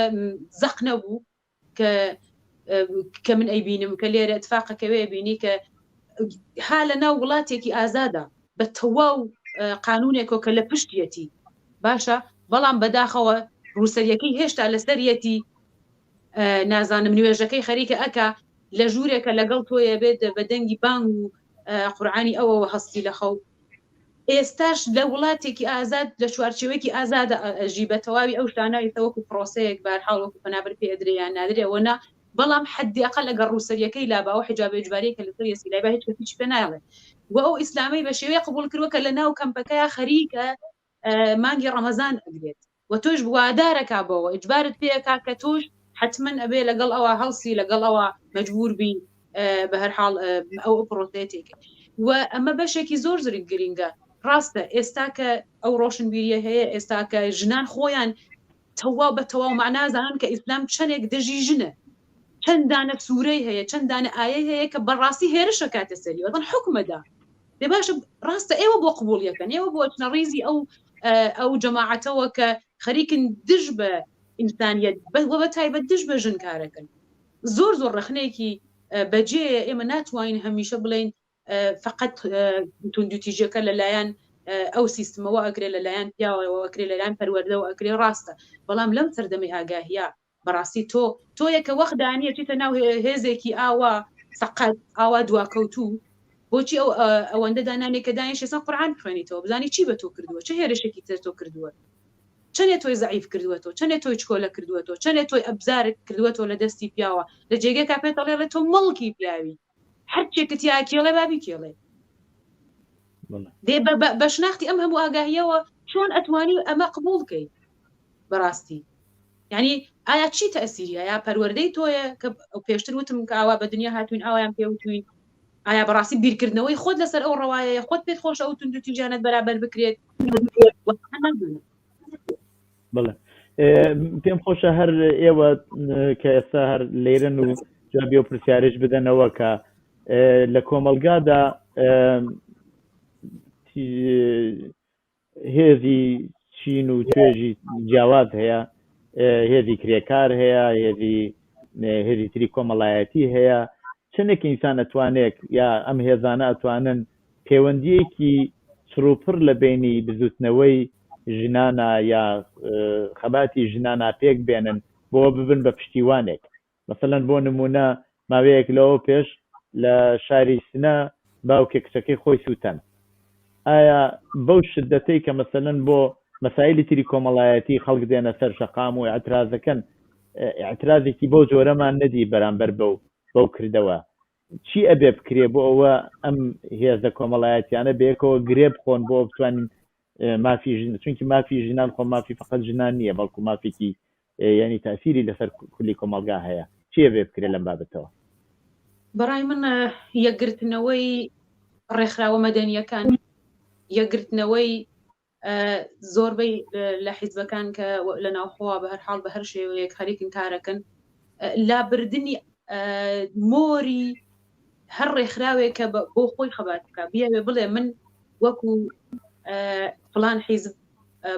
زەق نەبوو کە کە من ئەیبینم کە لێرە اتفاقەکەوێ بینی کە ها لە ناو وڵاتێکی ئازادە بە تەواو قانونێکۆ کە لە پشتیەتی باشە بەڵام بەداخەوە ڕووسەریەکەی هێشتا لەسەرەتی نازانم نوێژەکەی خەریکە ئەکا لە ژوورێکە لەگەڵ تۆیە بێت بە دەنگی بانگ و قورعانی ئەوەوە هەستی لە خەو ئێستاش لە وڵاتێکی ئازاد لە چوارچێوەیەکی ئازادە ئەژی بە تەواوی ئەو شتانەوەی تەوەکو پرۆسەیەک بارحاڵ وەکو پەنابەر پێدرێیان نادرێەوە نا بەڵام حدیقە لەگەڵ ڕووسەریەکەی لاباوە حجابە ئیجباریە کە لەسەر یەسیلای با هیچ کەسیش پێ نایڵێ و ئەو ئیسلامی بە شێوەیە قبول کردووە کە لە ناو کەمپەکەیە خەریکە مانگی ڕەمەزان ئەگرێت و تۆش بوادارەکا بەوە ئیجبارت پێکا کە تۆش حتما ئەبێ لەگەڵ ئەوە هەڵسی لەگەڵ ئەوە مەجبور بین بە هەر حاڵ ئەو پرۆسێتێک و ئەمە بەشێکی زۆر زری گرینگە ڕاستە ئێستا کە ئەو ڕۆشنبیریە هەیە ئێستا کە ژنان خۆیان تەواو بە تەواو معنازانن کە ئیسلام چەندێک دەژی ژنە چەندانە سوورەی هەیە چەندانە ئایەی هەیە کە بەڕاستی هێرشە کاتە سەری وەڵام حکومەدا دێ باشە ڕاستە ئێوە بۆ قبوڵیەکەن ئێوە بۆ چنەڕیزی ئەو جەماعەتەوە کە خەریکن دژ بە ئینسانیەت بە تایبەت دژ بە ژن کارەکەن زۆر زۆر ڕخنەیەکی بەجێ ئێمە ناتوانین هەمیشە بڵێن فقط توندوتیژەکە لەلایەن ئەو سیستمەوە ئەگرێ لەلایەن پیاوەوە ئەکرێ لەلایەن پەروەردەوە ئەکرێ ڕاستە بەڵام لەم سەردەمی ئاگاهیە بەڕاستی تۆ یەکە وەخدانیە چیتە ناو هێزێکی ئاوا سەقەت ئاوا دواکەوتوو بۆچی ئەوەندە دانانێک کە دانیش ێستا قورعان بخوێنیتەوە بزانی چی بە تۆ کردووە چه هێرشێکی تر تۆ کردووە چەندێ تۆی زەعیف کردووەتەوە چەندێ تۆی چکۆلە کردووەتەوە چەندێ تۆی ئەبزارت کردووەتەوە لە دەستی پیاوە لە جێگەکە پێت دەڵێڵێت تۆ مەڵکی پیاوی هەر چێکت یا کێڵێ بابی کێڵێ دێ بە شناختی ئەم هەموو ئاگاهیەوە چۆن ئەتوانی ئەمە قبول بکەیت بەڕاستی یعنی ئایا چی تەسیریە یا پەروەردەی تۆیە کە پێشتر وتم کە ئاوا بە دنیا هاتوین ئاوایان پێوتوین ئایا بەڕاستی بیرکردنەوەی خۆت لەسەر ئەو ڕەوایە خۆت پێت خۆش ئەو توندوتیژانت بەرابەر بکرێت بڵێ پێم خۆشە هەر ئێوە کە ئێستا هەر لێرن و جوابی و پرسیارش بدەنەوە کە لە کۆمەلگادا هێزی چین و توێژی جیاواز هەیە هێزی کرێکار هەیە هێزی تری کۆمەڵایەتی هەیە چەندێک ئینسان ئەتوانێت یا ئەم هێزانە ئەتوانن پەیوەندیەکی سروپڕ لە بینی بزوتنەوەی ژنانە یا خەباتی ژنانە پێک بێنن بۆ ببن بە پشتیوانێک مەسەلەن بۆ نمونە ماوەیەک لەوە پێش لە شاری سنە باوکێ کچەکەی خۆی سووتەن ئایا بەو شدەتەی کە مەسەلەن بۆ مەسایلی تری کۆمەڵایەتی خەڵک دێنە سەر شەقام و ئەترازەکەن ئەترازێکی بەو جۆرەمان نەدی بەرامبەر بەو کردەوە چی ئەبێ بکرێ بۆ ئەوە ئەم هێزە کۆمەڵایەتیانە بەیەکەوە گرێ بخۆن بۆ بتوانین مافی ژن چونکی مافی ژنان خۆ مافی فقط ژنان نییە بەڵکو مافێکی ینی تاسیری لەسەر کولی کۆمەلگا هەیە چی ئەبێ بکرێ لەم بابەتەوە بەڕای من یەکگرتنەوەی ڕێکخراوە مەدەنیەکان یەکگرتنەوەی زۆربەی لە حیزبەکان کە لە ناوخۆوە بە هەر حاڵ بە هەر شێوەیەک خەریکن کارەکەن لابردنی مۆری هەر ڕێکخراوێکە بۆ خۆی خەبات بکە بیاوێ بڵێ من وەکو فلان حیزب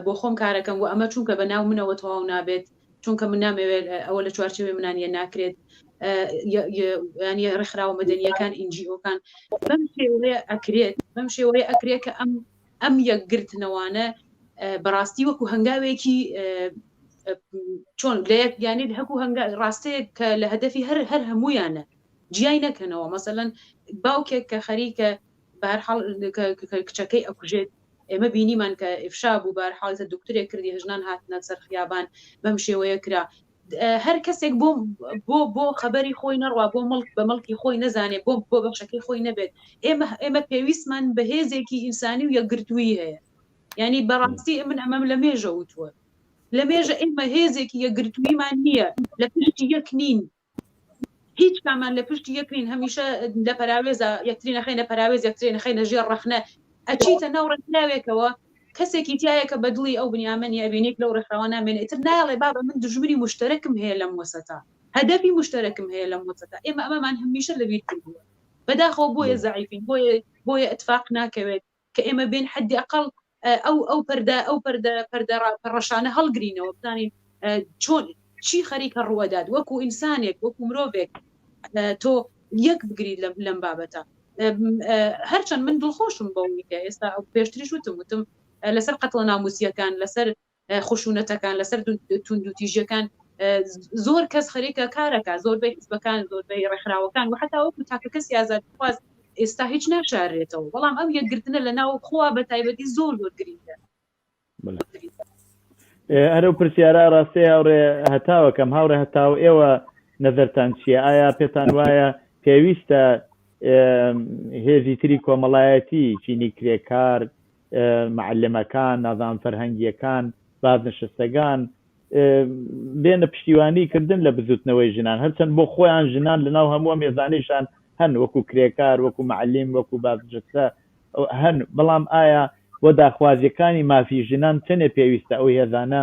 بۆ خۆم کارەکەم و ئەمە چونکە بە ناو منەوە تەواو نابێت چونکە من نامەوێت ئەوە لە چوارچێوەی منانیە ناکرێت ینی ڕێکخراوە مەدەنیەکان ئینجیۆکان بەم شێوەیە ئەکرێت کە ئەم یەکگرتنەوانە بەڕاستی وەکو هەنگاوێکی چۆن لەیەک یانێت هەکو ڕاستەیەک کە لە هەدەفی هەر هەموویانە جیای نەکەنەوە مەسەلەن باوکێک کە خەریکە بەهەرحاڵ کچەکەی ئەکوژێت ئێمە بینیمان کە ئفشا بوو بەهەرحاڵ دکتۆرێک کردی هێژنان هاتنە سەر خیابان بەم شێوەیە کرا هەر کەسێک بۆ خەبەری خۆی نەڕوا بۆ مڵک بە مڵکی خۆی نەزانێت بۆ بەخشەکەی خۆی نەبێت ئێمە پێویستمان بە هێزێکی ئینسانی و یەکگرتووی هەیە ینی بەڕاستی من ئەمەم لە مێژە وتووە لە مێژە ئێمە هێزێکی یەکگرتوویمان نییە لە پشتی یەک نین هیچ کامان لە پشتی یەکرین هەمیشە لە پەراوێزە یەکترین نەخەینە پەراوێز یەکترین نەخەینە ژێر ڕەخنە ئەچیتە ناو ڕێکخراوێکەوە کەسێکی تایەکە بە دڵی ئەو بنیامەنی ئەبینێک لەو ڕێکخراوە نامێنێت ئیتر ناڵێ بابە من دژمنی مشتەرەکم هەیە لەم وەسەتا هەدەفی مشتەرەکم هەیە لەم وەسەتا ئێمە ئەمەمان هەمیشە لەبیر کردووە بەداخەوە بۆیە زەعیفین بۆیە اتفاق ناکەوێت کە ئێمە بین حدی ئەقل ئەو پەردە پەرڕەشانە هەڵگرینەوە بزانین چۆن چی خەریکە ڕوەدات وەکو ئینسانێک وەکو مرۆڤێک تۆ یەک بگریت لەم بابەتە هەرچەند من دڵخۆشم بەوەیکە ئێستا پێشتریش وتم لەسەر قەتڵە ناموسیەکان لەسەر خشونەتەکان لەسەر توندوتیژەکان زۆر کەس خەریکە کارەکە زۆربەی حزبەکان زۆربەی ڕێکخراوەکان و حتا وەکو تاکە کەسی ئازادخواز ئێستا هیچ ناشارێتەوە بەڵام ئەم یەکگرتنە لە ناو خوا بە تایبەتی زۆر گرینگە هەرو پرسیارە ڕاستی هاوڕێ هەتاوەکەم هاوڕێ هەتاو ئێوە نەزەرتان چییە ئایا پێتان وایە پێویستە هێزی تری کۆمەڵایەتی چینی کرێکار معلمەکان نازان فەرهەنگیەکان بازنشستەکان بێنە پشتیوانیکردن لە بزوتنەوەی ژنان هەرچەند بۆ خۆیان ژنان لەناو هەموو مێزانیشان هەن وەکو کرێکار وەکو معلم وەکو بازنشستە هەن بەڵام ئایا بۆ داخوازیەکانی مافی ژنان چەندێ پێویستە ئەو هێزانە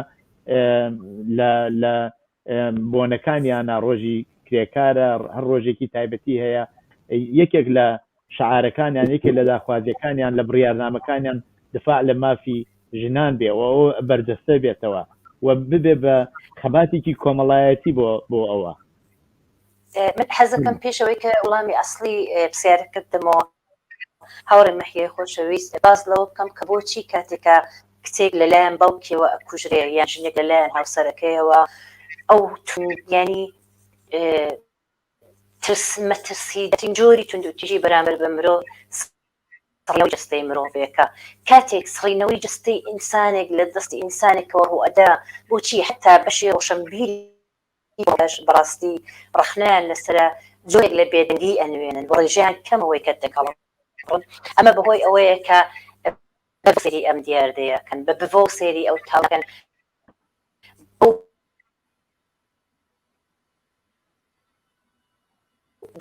لە بۆنەکانیانە ڕۆژی کرێکارە هەر ڕۆژێکی تایبەتی هەیە یەکێک لە شعارەکانیان یەکێک لە داخوازیەکانیان لە بڕیارنامەکانیان دفاع لە مافی ژنان بێ ئەوە بەرجەستە بێتەوە و ببێ بە خەباتێکی کۆمەڵایەتی بۆ ئەوە من حەزەکەم پێشەوەی کە وڵامی ئەسلی پرسیارەکردمەوە هاوڕێ مەحیای خۆشەویست باز لەوە بکەم کە بۆچی کاتێکە کچێک لەلایەن باوکیەوە ئەکوژرێ یان ژنێک لەلایەن هاوسەرەکەیەوە ئەو ینی مەترسی جۆری توندوتیژی بەرامبەر بە مرۆڤ سڕینەوەی جستەی مرۆڤێکە کاتێک سڕینەوەی جستەی ئینسانێک لە دەستی ئینسانێکەوە ڕوئەدا بۆچی حتا بەشی ڕۆشنبیری بەڕاستی ڕەخنیان لەسرە زۆرێک لە بێدەنگی ئەنوێنن بۆ ڕێژیان کەمەوەی کە دەکەڵ ئەمە بەهۆی ئەوەیە کە بەسەری ئەم دیاردەیەکەن بە بڤۆ سێری ئەو تاڵەکەن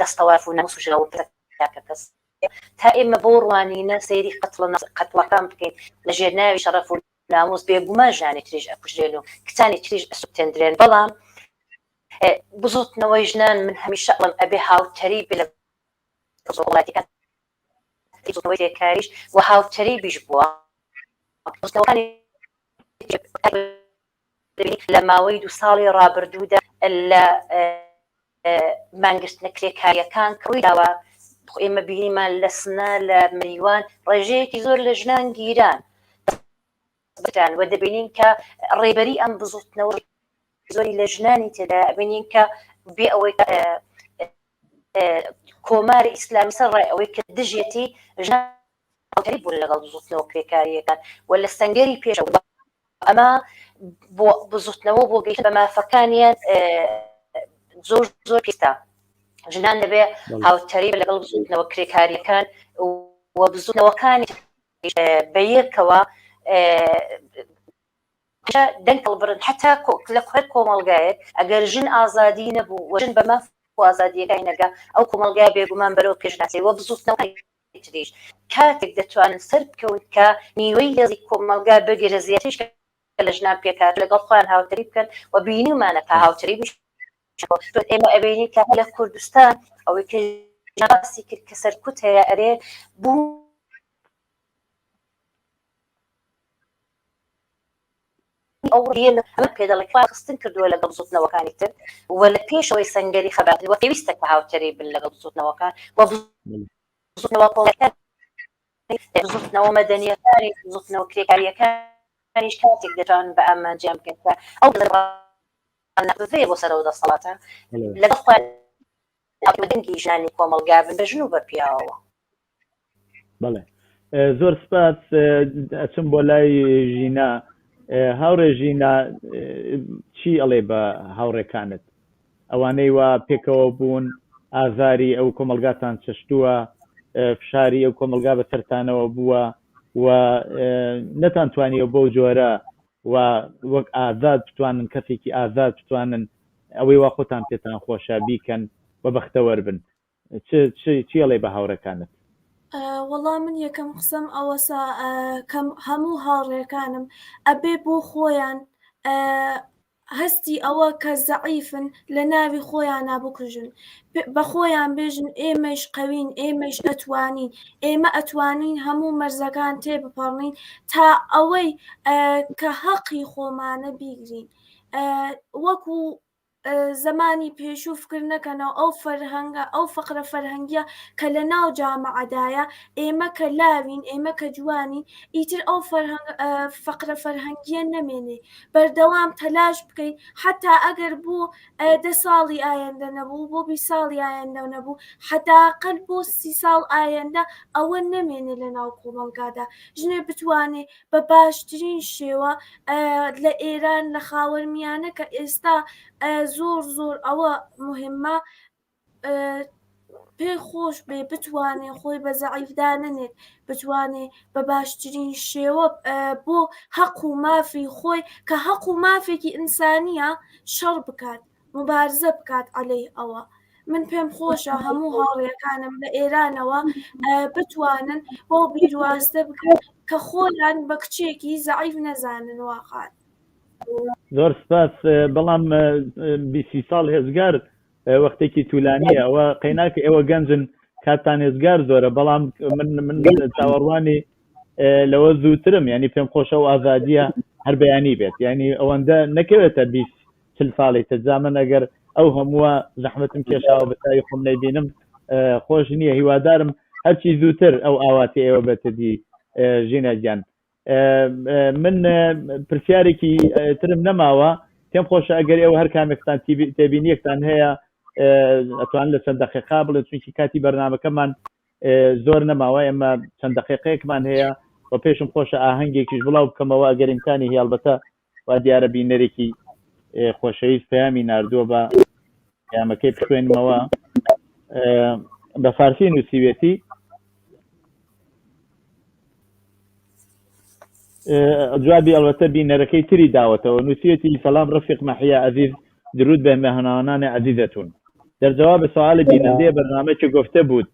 دەستەواف و نەموسوژەوە کەس تا ئێمە بۆ ڕوانینە سەیری قەتڵەکان بکەین لە ژێرناوی شەڕەف و ناموس بێگومان ژانی تریش ئەکوژرێن و کچانی تریش ئەسووتێندرێن بەڵام بزوتنەوەی ژنان من هەمیشە ئەڵم ئەبێ هاوتەری بێ لە وڵاتیەکان زوتنەوەی تێکاریش و هاوتەری بیش بووە لە ماوەی 2 ساڵی ڕابردوودا لە مانگرتنە کرێکاریەکان کڕووی داوە ئێمە بینیمان لە سنە لە مریوان ڕێژەیەکی زۆر لە ژنان گیران و دەبینین کە ڕێبەری ئەم بزوتنەوە زۆری لە ژنانی تێدا بینین کە بێ ئەوەی کۆماری ئیسلامی سەر ڕای ئەوەی کە دژێتی ژنان بوون لەگەڵ بزوتنەوە کرێکاریەکان و لە سەنگەری پێشەوە ئەمە بۆ بزوتنەوە بۆ گەیشتن بە مافەکانیان زۆر زۆر پێستە ژنان دەبێ هاوتەری لەگەڵ بزوتنەوە کرێکاریەکان و بزوتنەوەکانی بەیەکەوە دەنگڵ برن حتا لە هەر کۆمەڵگایەک ئەگەر ژن ئازادی نەبوو و ژن بە ماف و ئازادیەکەی نەگا ئەو کۆمەڵگای بێگومان بەرەو پێشناچێ و بزوتنەوەی تریش کاتێک دەتوانن سەر بکەون کە نیوەی هێزی کۆمەڵگا بگیرە زیاتریش لە ژنان پێکات لەگەڵ خۆیان هاوتەری بکەن و بینیمانە کە هاوتەری بیش ئێمە ئەبینی کە لە کوردستان ئەوەی کە باسی کرد کە سەرکوت هەیە ئەرێ بوو ئەو ئەمە پێدەڵێک خستن کردووە لەگەڵ بزوتنەوەکانی تر و لە پێشەوەی سەنگەری خەباتی وە پێویستە کە هاوتەری بن لەگەڵ بزوتنەوەکان و بزوتنەوە مەدەنیەکانی بزوتنەوە کرێکاریەکانیش کاتێک دەتوانن بە ئامانجیان بکەن ئەو بێ بۆ سەرەوە دەسەڵاتە لەگەڵ خۆیان دەنگی ژنانی کۆمەڵگا بن بە ژن و بە پیاوەوە. بەڵێ زۆر سپاس ئەچم بۆ لای ژینا هاوڕێ ژینا چی ئەڵێ بە هاوڕێکانت ئەوانەی وا پێکەوە بوون ئازاری ئەو کۆمەلگاتان چەشتووە فشاری ئەو کۆمەلگا بە سەرتانەوە بووە و نەتانتوانیەوە بەو جۆرە و وەک ئازاد بتوانن کەسێکی ئازاد بتوانن ئەوەی وا خۆتان پێتان خۆشە بیکەن و بەختەوەر بن چی ئەڵێ بە هاوڕێکانت؟ وەڵام من یەکەم قسەم ئەوەسا هەموو هاوڕێکانم ئەبێ بۆ خۆیان هەستی ئەوە کە زەعیفن لە ناوی خۆیان نابکوژن بە خۆیان بێژن ئێمەش قەوین ئێمەش ئەتوانین ئێمە ئەتوانین هەموو مەرزەکان تێبپەڕنین تا ئەوەی کە حەقی خۆمانە بیگرین وەکو زمانی پێشوو فکر نەکەنەوە ئەو فەرهەنگە ئەو فەقرە فەرهەنگیە کە لە ناو جامەعەدایە ئێمە کە لاوین ئێمە کە جوانین ئیتر ئەو فەقرە فەرهەنگیە نەمێنێ بەردەوام تەلاش بکەین حتا ئەگەر بۆ 10 ساڵی ئایندە نەبوو بۆ 20 ساڵی ئایندە نەبوو حداقل بۆ 30 ساڵ ئایندە ئەوە نەمێنێ لە ناو کۆمەلگادا ژنێ بتوانێ بە باشترین شێوە لە ئێران لە خاوەرمیانە کە ئێستا زۆر ئەوە مهمە پێی خۆش بێ بتوانێ خۆی بە زەعیفدا نەنێت بتوانێ بە باشترین شێوە بۆ حەق و مافی خۆی کە حەق و مافێکی ئینسانیە شەڕ بکات مبارزە بکات عەلەی ئەوە من پێم خۆشە هەموو هاوڕێیەکانم لە ئێرانەوە بتوانن بۆ بیرواستە بکەن کە خۆیان بە کچێکی زەعیف نەزانن واقعان زۆر سپاس بەڵام 20 ساڵ هێزگار وەختێکی توولانیە ئەوە قەیناکە ئێوە گەنجن کاتان هێزگار زۆرە بەڵام من چاوەڕوانی لەوە زووترم ینی پێم خۆشە و ئازادیە هەر بەیانی بێت ینی ئەوەندە نەکەوێتە 20 ساڵی تەجامن ئەگەر ئەو هەمووە زەحمەتم کێشاوە بەتایی خۆم نەیبینم خۆش نییە هیوادارم هەرچی زووتر ئەو ئاواتی ئێوە بێتەدی ژینە گیان من پرسیارێکی ترم نەماوە پێم خۆشە ئەگەر ئێوە هەر کامێکتان تێبینیەکتان هەیە ئەتوان لە چەند دەقیقا بڵێ چونکی کاتی بەرنامەکەمان زۆر نەماوە ئێمە چەند دەقیقەیەکمان هەیە و پێشم خۆشە ئاهەنگێکیش بڵاو بکەمەوە ئەگەر ئیمکانی هەیە البەتە وا دیارە بینەرێکی خۆشەویست پەیامی ناردووە بە پەیامەکەی بخوێنمەوە بە فارسی نووسیوێتی جوابی البته بینەرەکەی تری داوەتەوە نووسیەتی سەلام ڕەفیق مەحیا عزیز درود به مهمانان عزیزتون در جواب سوال بیننده برنامه که گفته بود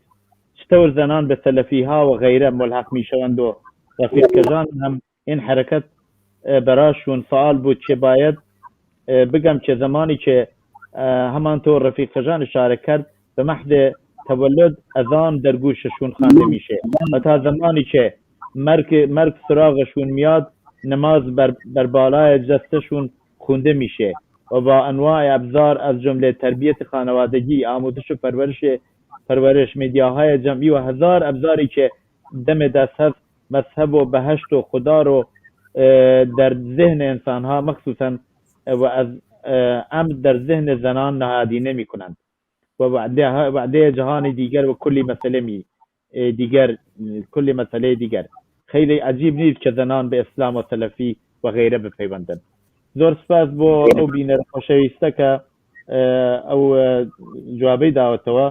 چطور زنان به سلفی ها و غیره ملحق می شوند و رفیق کجان هم این حرکت براشون سوال بود که باید بگم که زمانی که همانطور رفیق کجان اشاره کرد به محض تولد اذان در گوششون خوانده میشه و تا زمانی که مرگ سراغشون میاد نماز بر بالای جستشون خونده میشه و با انواع ابزار از جمله تربیت خانوادگی آموزش و پرورش میدیاهای جمعی و هزار ابزاری که دم دست هست مذهب و بهشت و خدا رو در ذهن انسان ها مخصوصا و از امر در ذهن زنان نهادینه میکنند و بعد جهان دیگر و کلی مسئله دیگر خیلی عجیب نیست که زنان به اسلام و سلفی و غیره بپیوندند زۆر سپاس بۆ ئەو بینەرە خۆشەویستە کە ئەو جوابەی داوەتەوە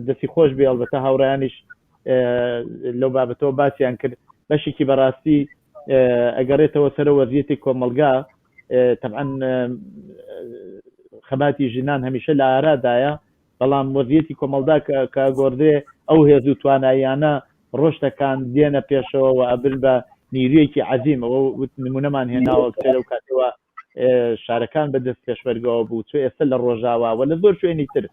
دەستی خۆش بێ ئەلبەتە هاوڕێیانیش لەو بابەتەوە باسییان کرد بەشێکی بەڕاستی ئەگەڕێتەوە سەرە وەزیەتی کۆمەلگا طبعا خەباتی ژنان هەمیشە لە ئارادایە بەڵام وەزیەتی کۆمەلگا کە گۆڕدرێ ئەو هێز و تواناییانە ڕۆشتەکان دێنە پێشەوە و ئەبن بە نیرویەکی عەزیم ئەوە نمونەمان هێناوە کتێرە و کاتەوە شارەکان بەدەست پێشمەرگەوە بوو چۆ ئێستا لە ڕۆژاوا و لە زۆر شوێنی تر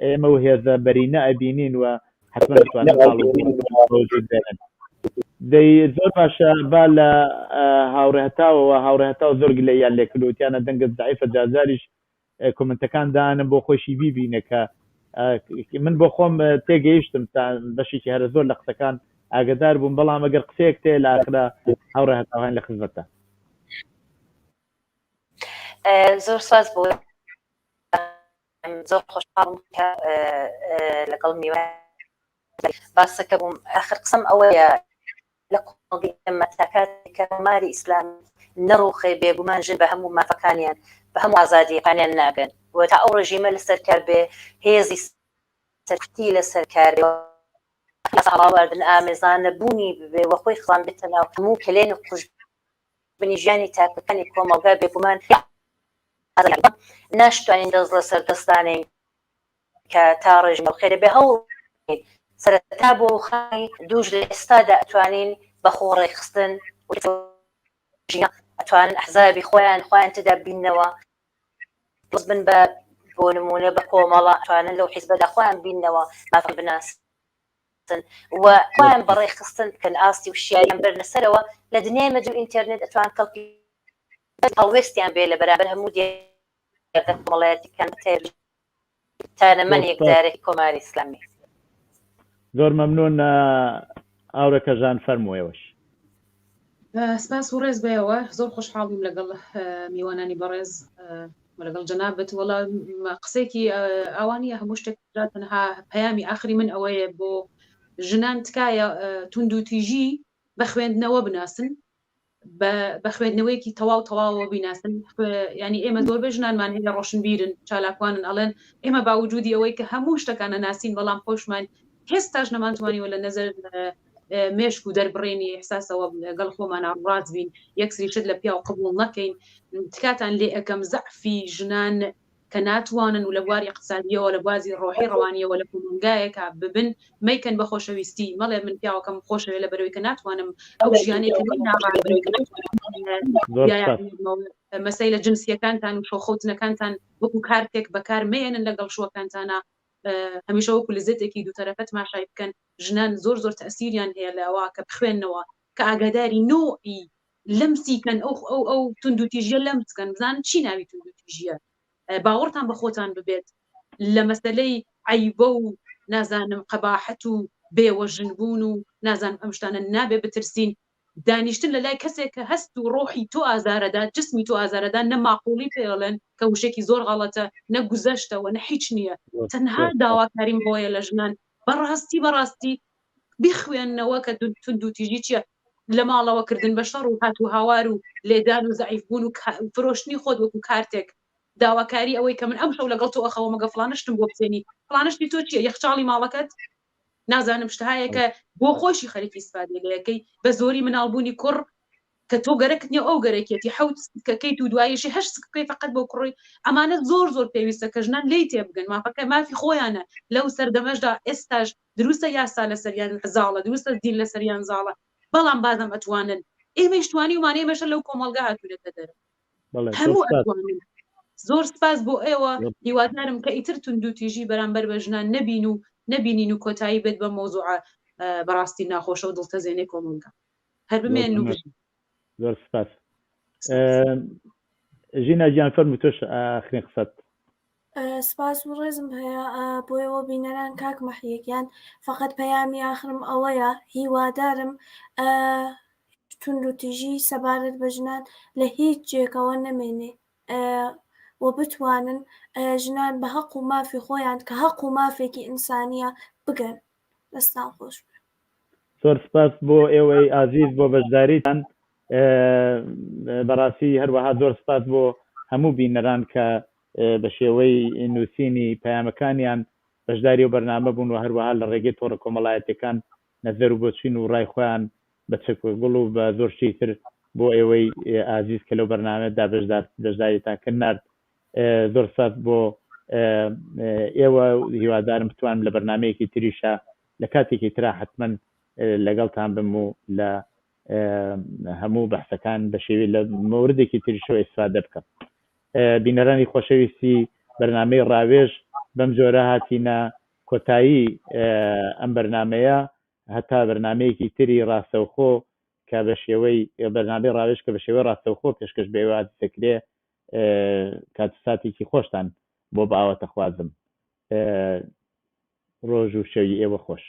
ئێمە و هێزە بەرینە ئەبینین و حتمما دەتوانین ڕۆژوود بێنن دەی زۆر باشە با لە هاوڕێهەتاوەوە هاوڕێهەتاو زۆر گلەیان لێکردوتیانە دەنگت زعیفە جازاریش کۆمنتەکان دانم بۆ خۆشی بیبینە کە من بۆ خۆم تێگەیشتم تا بەشێکی هەرە زۆر لە قسەکان ئاگدار بووم بەڵام ئەگەر قسەیەک تێ لە ئاخرا هاوڕێهەتاوان لە خزمەتە زۆر سواز بۆ زۆر خۆشحاڵم کە لەگەڵ میوە باسەکە بووم آخر قسەم ئەوەیە لە قۆڵی ئێمە تا کاتێک کە ماری ئیسلام نەڕوخێ بێگومان ژن بە هەموو مافەکانیان بە هەموو ئازادیەکانیان ناگەن و تا ئەو ڕژیمە لەسەر کار بێ هێزی سەرکتی لەسەر کار بێ هەڵاواردن ئامێزانە بوونی ببێ وە خۆی خڵان بێتە ناو هەموو کلێنە قوشبنی ژیانی تاکەکانی کۆمەڵگا بێگومان ناشتوانین دەست لە سەردەستانین کە تا ڕێژمە خێرە بێ هەوڵ سەرەتا بۆ خانی دووش لە ئێستادا ئەتوانین بە خۆڕێخستن ئەتوانن ئەحزابی خۆیان تدا بینەوە دەست بن بە بۆ نمونە بە کۆمەڵە ئەتوانن لەو حیزبەدا خۆیان بینەوە مافە بناسن و خۆیان بەڕێخستن کەن ئاستی و شیاریان بەرنە سەرەوە لە دنیای مەجوو ئینتەرنێت ئەتوان کەڵکی هەڵوێستیان بێ لە بەرامبەر هەموو وڵایەتیەکان تانەمەن یەکدارێکی کۆماری ئیسلامی. زۆر مەمنون ئاورەکەژان فەرموویەوەش. سپاس و ڕێز بێەوە زۆر خۆشحاڵیم لەگەڵ میوانانی بەڕێز لەگەڵ جەنابەت وەڵا قسێکی ئەوانیە هەموو شتێک تەنها پەیامی ئاخری من ئەوەیە بۆ ژنان تکایە تونند و تیژی بە خوێندنەوە بناسن بە خوێندنەوەیەکی تەواوەوە بیناسن ینی ئێمە زۆربەی ژنانمان هەیە ڕۆشنبیرن چالاکوانن ئەڵێن ئێمە باوجودی ئەوەی کە هەموو شتەکانە ناسین بەڵام خۆشمان هێستاش نەمانتوانیوە لە نەزەر مێشک و دەربڕێنی احساسەوە لەگەڵ خۆمان ڕاز بین یەکسری شت لە پیا و قبول نەکەین تکاتان لێ ئەەکەم زەعفی ژنان کە ناتوانن و لە بواری اقتصادیەوە لە بازی ڕۆحی ڕەوانیەوە لە کۆمەلگایەکە ببن مەیکەن بە خۆشەویستی مەڵێ من پیاوەکەم خۆشەوێ لە بەرەوەی کە ناتوانم ئەو ژیانێکی مەسەی لە جنسیەکانتان و شۆخەوتنەکانتان وەکو کارتێک بەکار مێنن لەگەڵ شوەکانتانە هەمیشە وەکو لەزەتێکی دووتەرەفەت ماشای بکەن ژنان زۆر تەسیریان هەیە لەوە کە بخوێنەوە کە ئاگاداری نۆعی لەمسیکەن ئەو تونند و تیژیە لەمسکەن بزان چی ناوی تونند و تیژیە باوەڕتان بە خۆتان ببێت لە مەسەلەی عیبە و نازانم قەباحەت و بێوەژنبوون و نازانم ئەم شتانە نابێ بترسین دانیشتن لە لای کەسێک کە هەست و ڕۆحی تۆ ئازارەدا جسمی تۆ ئازارەدا نەماقوڵی پێڵێن کە وشێکی زۆر غەڵەتە نەگوزەشتەوە نە هیچ نییە تەنها داواکاریم بۆیە لە ژنان بەڕاستی بخوێنەوە کە تونند و تیژی چیە لە ماڵەوە کردن بە شەڕ و هات و هاوار و لێدان و زەعیفبوون و فرۆشتنی خۆت وەکو کارتێک داواکاری ئەوەی کە من ئەم شەو لەگەڵ تۆ ئەخەوە مەگە فڵانشتم بۆ بچێنی فڵانشتی تۆ چییە یەخچاڵی ماڵەکەت نازانم شتهایە کە بۆ خۆشی خەریکی ئیسفادە لەکەی بە زۆری مناڵبوونی کوڕ کە تۆ گەرەکت نیە ئەو گەرەکێتی حوت سکەکەیت و دوایشی هەشت سکەکەی فقط بۆ کوڕی ئەمانە زۆر پێویستە کە ژنان لی تێبگەن مافەکە مافی خۆیانە لەو سەردەمەشدا ئێستاش دروستە یاسا لە سەریان زاڵە دروستە دین لە سەریان زاڵە بەڵام بازم ئەتوانن ئێمەشتوانی ومانێ مەشە لەو کۆمەلگا هاتوونەتە دەر هەموو ئەتوانن زۆر سپاس بۆ ئێوە هیوادارم کە ئیتر تونند و تیژی بەرامبەر بە ژنان نەبینین و کۆتایی بێت بە مۆزوعە بەڕاستی ناخۆشە و دڵتەزێنێ کۆمەلگا هەر بمێن و زۆر سپاس ژینە گیان فەرموو تۆش ئاخرین قسەت. سپاس و ڕێزم هەیە بۆیەوە بینەران کاک مەحیەکیان فقط پەیامی ئاخرم ئەوەیە هیوادارم تونند و تیژی سەبارەت بە ژنان لە هیچ جێکەوە نەمێنێ و بتوانن ژنان بە حەق و مافی خۆیان کە حەق و مافێکی ئینسانیە بگەن. دەستان خۆش. زۆر سپاس بۆ ئێوەی ئازیز بۆ بەشداریتان بەڕاستی هەروەها زۆر سپاس بۆ هەموو بینەران کە بە شێوەی نووسینی پەیامەکانیان بەشداری و بەرنامە بوون و هەروەها لە ڕێگەی تۆڕە کۆمەڵایەتەکان نەزەر و بۆچین و ڕای خۆیان بە چەکگوڵ و بە زۆر شتی تر بۆ ئێوەی ئازیز کە لەو بەرنامەدا بەشداریتان کرد نرد. زۆر سپاس بۆ ئێوە هیوادارم بتوانم لە بەرنامەیەکی تریشە لە کاتێکی ترا حتمما لەگەڵتان بم و لە هەموو بەحسەکان بە شێوەی لە مەوردێکی تریشەوە ئیسفادە بکەم. بینەرانی خۆشەویستی بەرنامەی ڕاوێژ بەم جۆرە هاتینە کۆتایی ئەم بەرنامەیە هەتا بەرنامەیەکی تری ڕاستەوخۆ کە بە شێوەی بەرنامەی ڕاوێژ کە بە شێوەی ڕاستەوخۆ پێشکەش بێوات دەکرێ کاتساتێکی خۆشتان بۆ باوەتە خوازم. ڕۆژ و شەوی ئێوە خۆش.